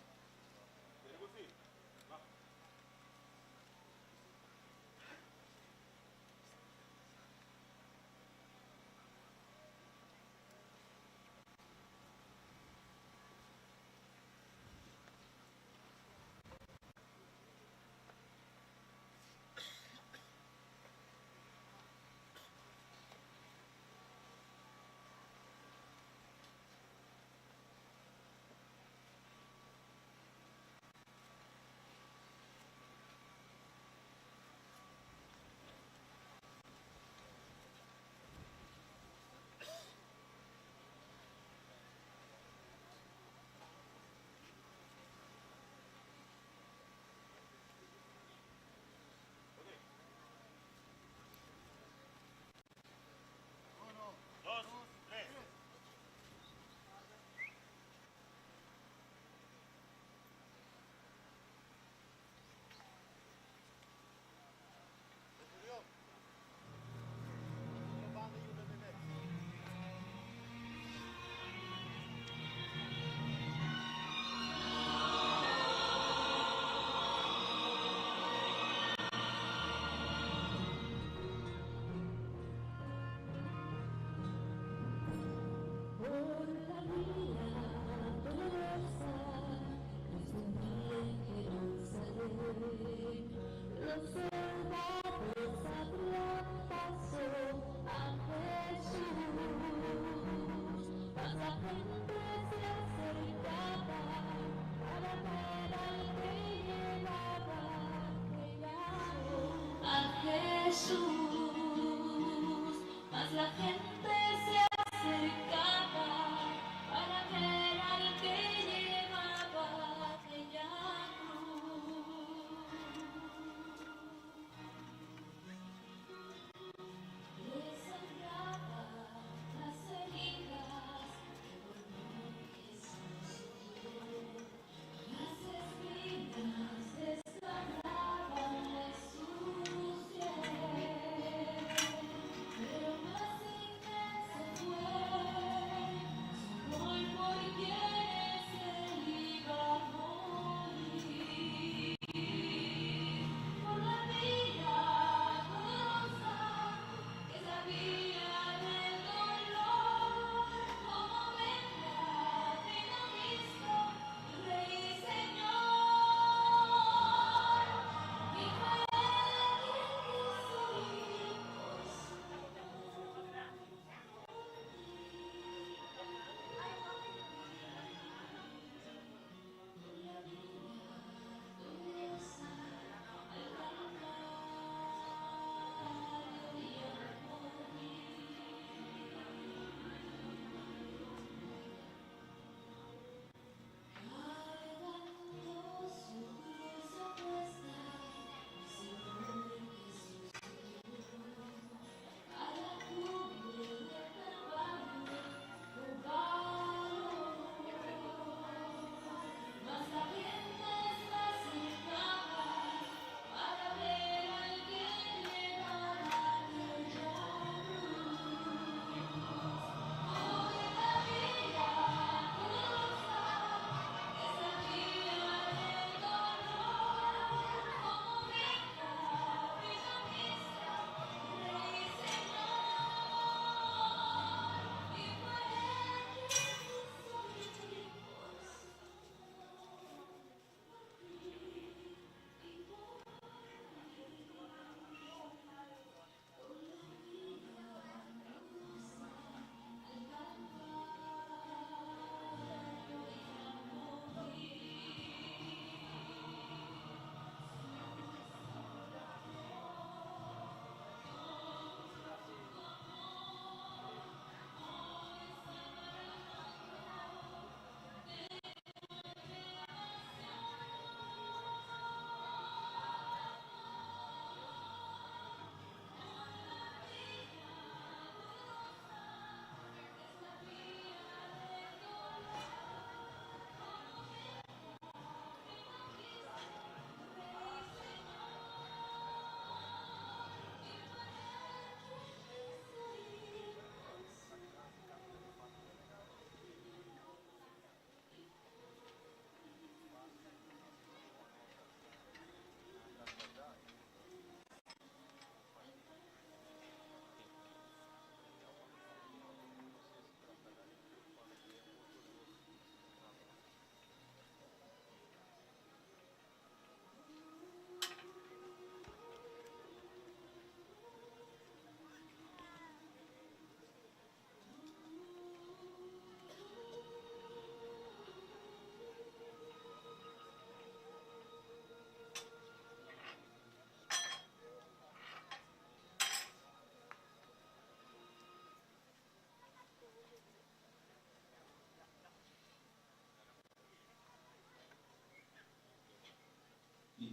Tergusi. Dos, tres. Julio. Laban kayo dun eh. Por la vía dolorosa, descendí en Jerusalén. Los soldados abrían paso a Jesús, mas la gente se acercaba para ver al que llevaba aquella cruz. A Jesús, mas la gente se acercaba para ver al que llevaba aquella cruz. Le sangraba las heridas que por mí Jesús sufrió. Las espinas desgarraban de sus pies, pero más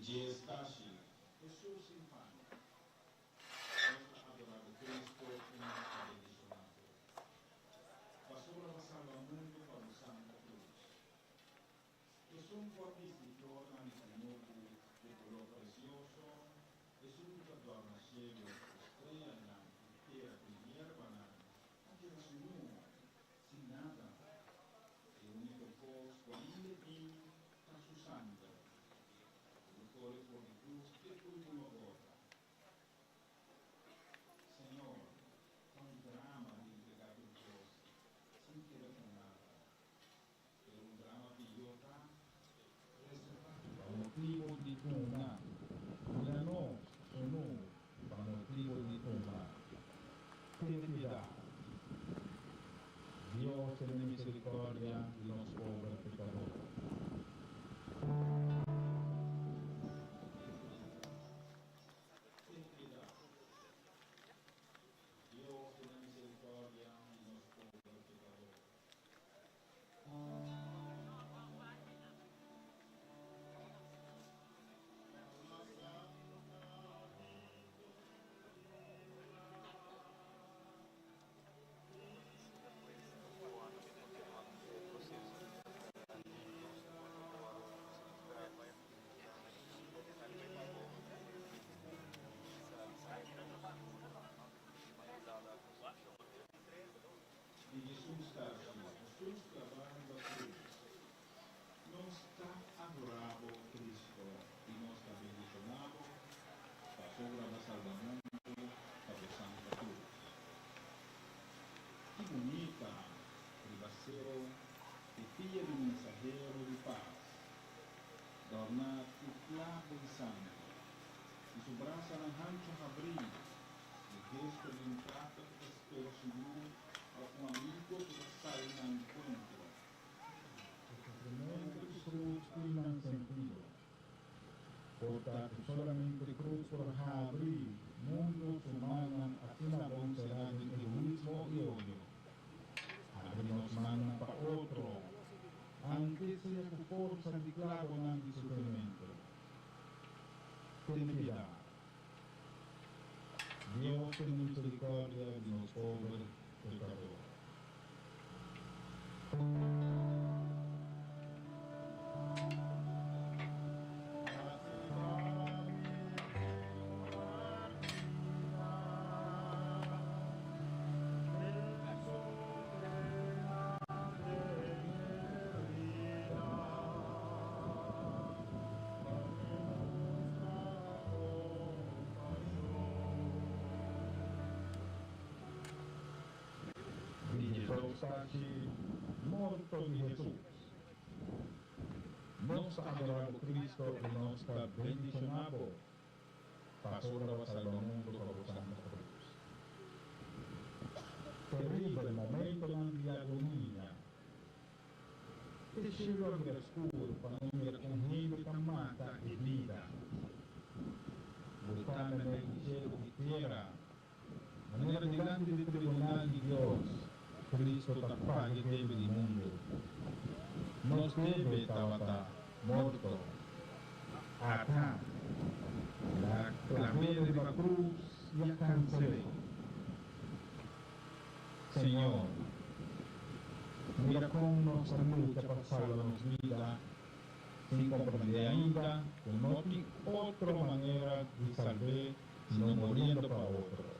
Gestaci, Jesús infante, nuestra adorado Cristo y nuestra bendicionado. Pasó la pasada al mundo para la Santa Cruz. Es un fortificio antiguo de color precioso, es un adorno cielo, estrella blanca, tierra con hierba blanca, aunque era su nudo, sin nada, el único cos posible vino a su sangre. Por la cruz que tu última gota. Señor, con drama de entregar tu Dios, sin querer con nada, pero un drama pilota, Por motivo di una, Milano sono, per motivo di una. Ten pietà. Dios tiene misericordia de los pobres pecadores. ten piedad. Dios tiene misericordia de los pobres pecadores. E Jesús está aquí, Jesús clavando a cruz. No está adorado Cristo y no está bendicionado, pasó la salvamundo para la Santa Cruz. Que bonita, ribacero y filha de mensajero de paz, adornar o clavo de sangue, e su brazo naranja abrido, el gesto de un trato que espero seguro a un amigo que sale en encuentro. Sufrimiento y cruz tienen sentido, porque solamente cruz podrá abrir mundos humanos así la será de egoísmo y odio. Abrimos mano para otro, aunque sea su fuerza de clavo en el sufrimiento. Ten piedad. Dios tiene misericordia de los pobres pecadores. Stati morto di Gesù. Nostra adorado Cristo e nostra bendicionado, pasora salvamento para la Santa Cruz. Terrible momento di agonia. E scelo di oscuro, quando con hebe camata e vita. Buttando nel cielo di tierra, manera delante del tribunal di Dios. Cristo tapá que debe del mundo. Nos debe estaba muerto. Acá, la clamé de la cruz y alcancé. Señor, mira con nuestra lucha para salvarnos vida, sin comprender ainda que no hay otra manera de salvar sino muriendo para otro.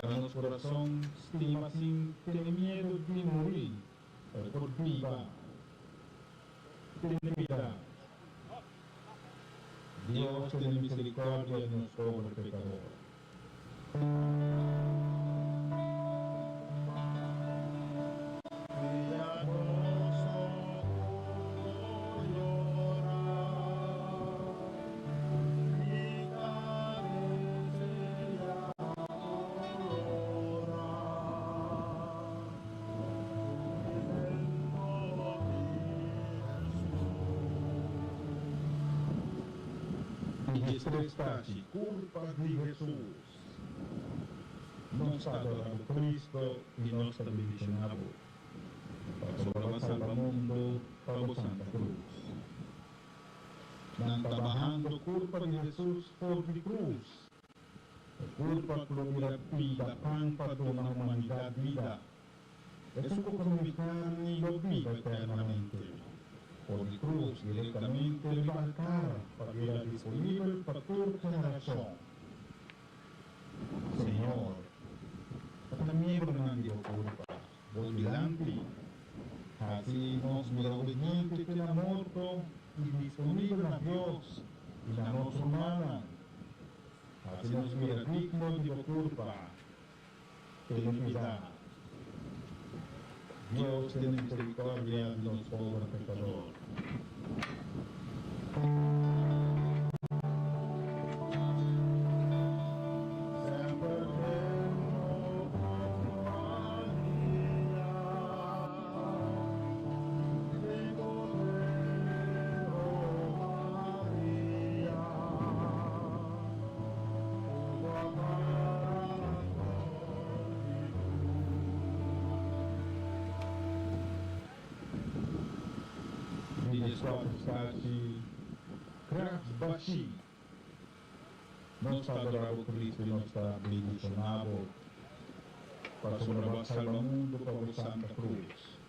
Danos corazón, estima sin tener miedo de morir, pero por viva, ten piedad. Dios tiene misericordia de los pobres pecadores. Estrestaci, culpa de Jesús. Nos adorado Cristo y nos bendicionado. Pasó la salvamundo para la Santa Cruz. están trabajando culpa de Jesús por mi cruz. Culpa que lo hubiera vida pampa de una humanidad vida. Eso como mi carne y lo viva eternamente. Por mi cruz directamente le va a cara para que era disponible para tu generación. Señor, también no dio culpa, voy delante. Así nos mira obediente que la muerto y disponible a Dios y la nos humana. Así nos mira digno de culpa. Ten piedad. Dios tiene misericordia de los pobres pecadores. Stati Bashi. Nos adorado Cristo y nos está bendicionado para sobrepasar el mundo por Santa Cruz.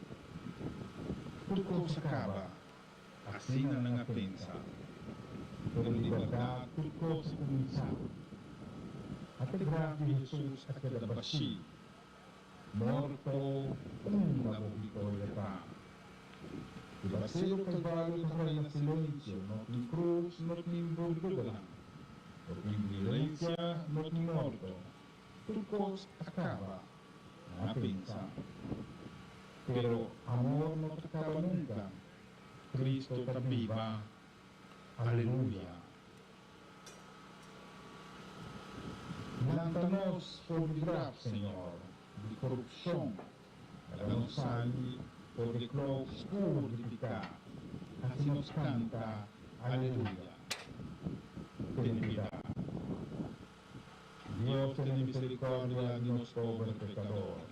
Tudo cosa acaba, assim não pensa. Pero liberdade, tudo cosa começa. Até grave Jesus aquela Bashi. Morto, uma vitória para. E vai ser o Calvário que reina silêncio, não tem cruz, não tem vergonha, não tem violência, não tem morto. Tudo coisa acaba, não pensa. Pero amor não acaba nunca. Cristo está viva. Aleluia. Levanta-nos por livrar, Senhor, de corrupção. Leva-nos sangue por de cruz escuro de pecar. Assim nos canta, aleluia. Ten piedad. Dios tiene misericordia de los pobres pecadores.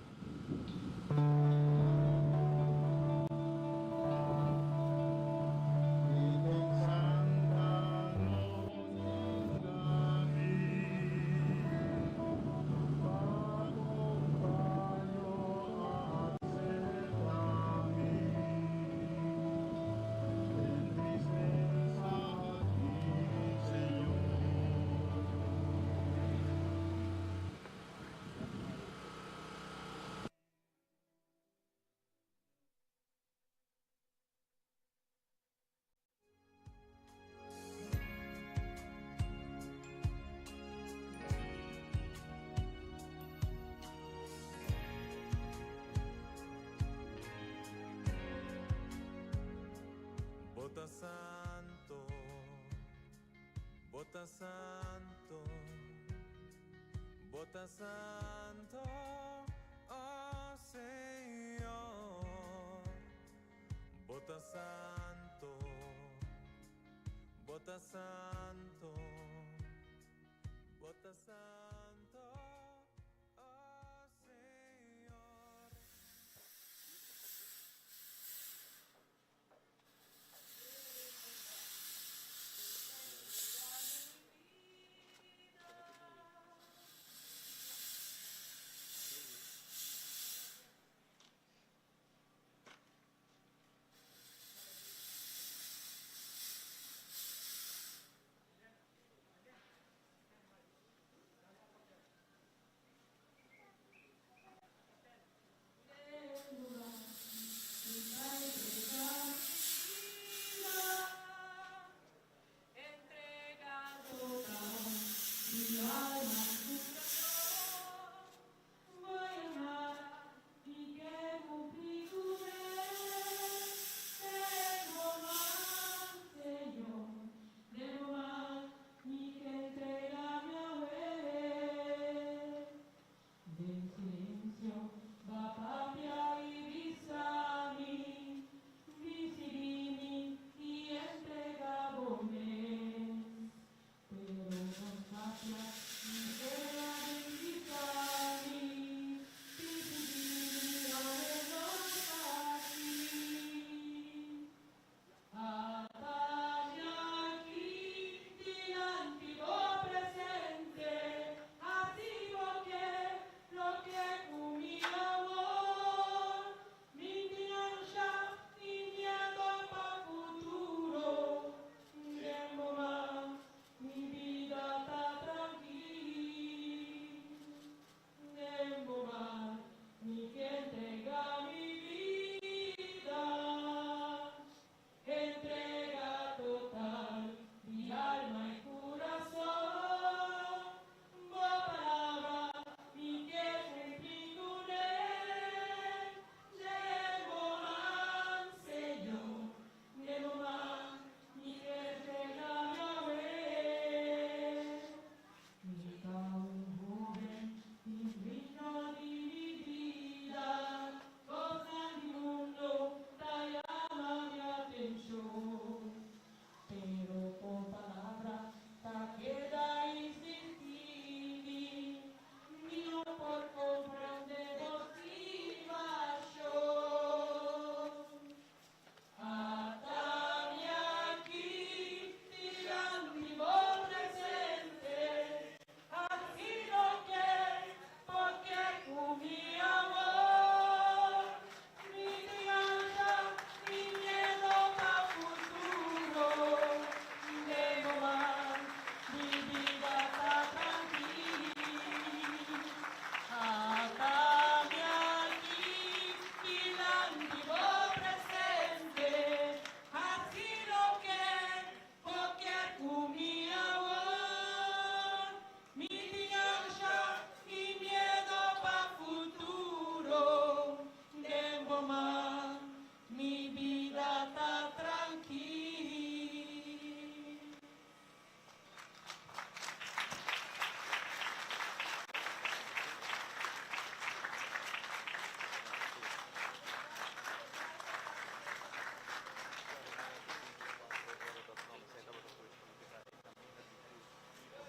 Bota santo, bota santo, bota santo, oh Señor, bota santo, bota santo, bota santo, oh Señor.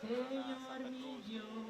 Señor mi Dios,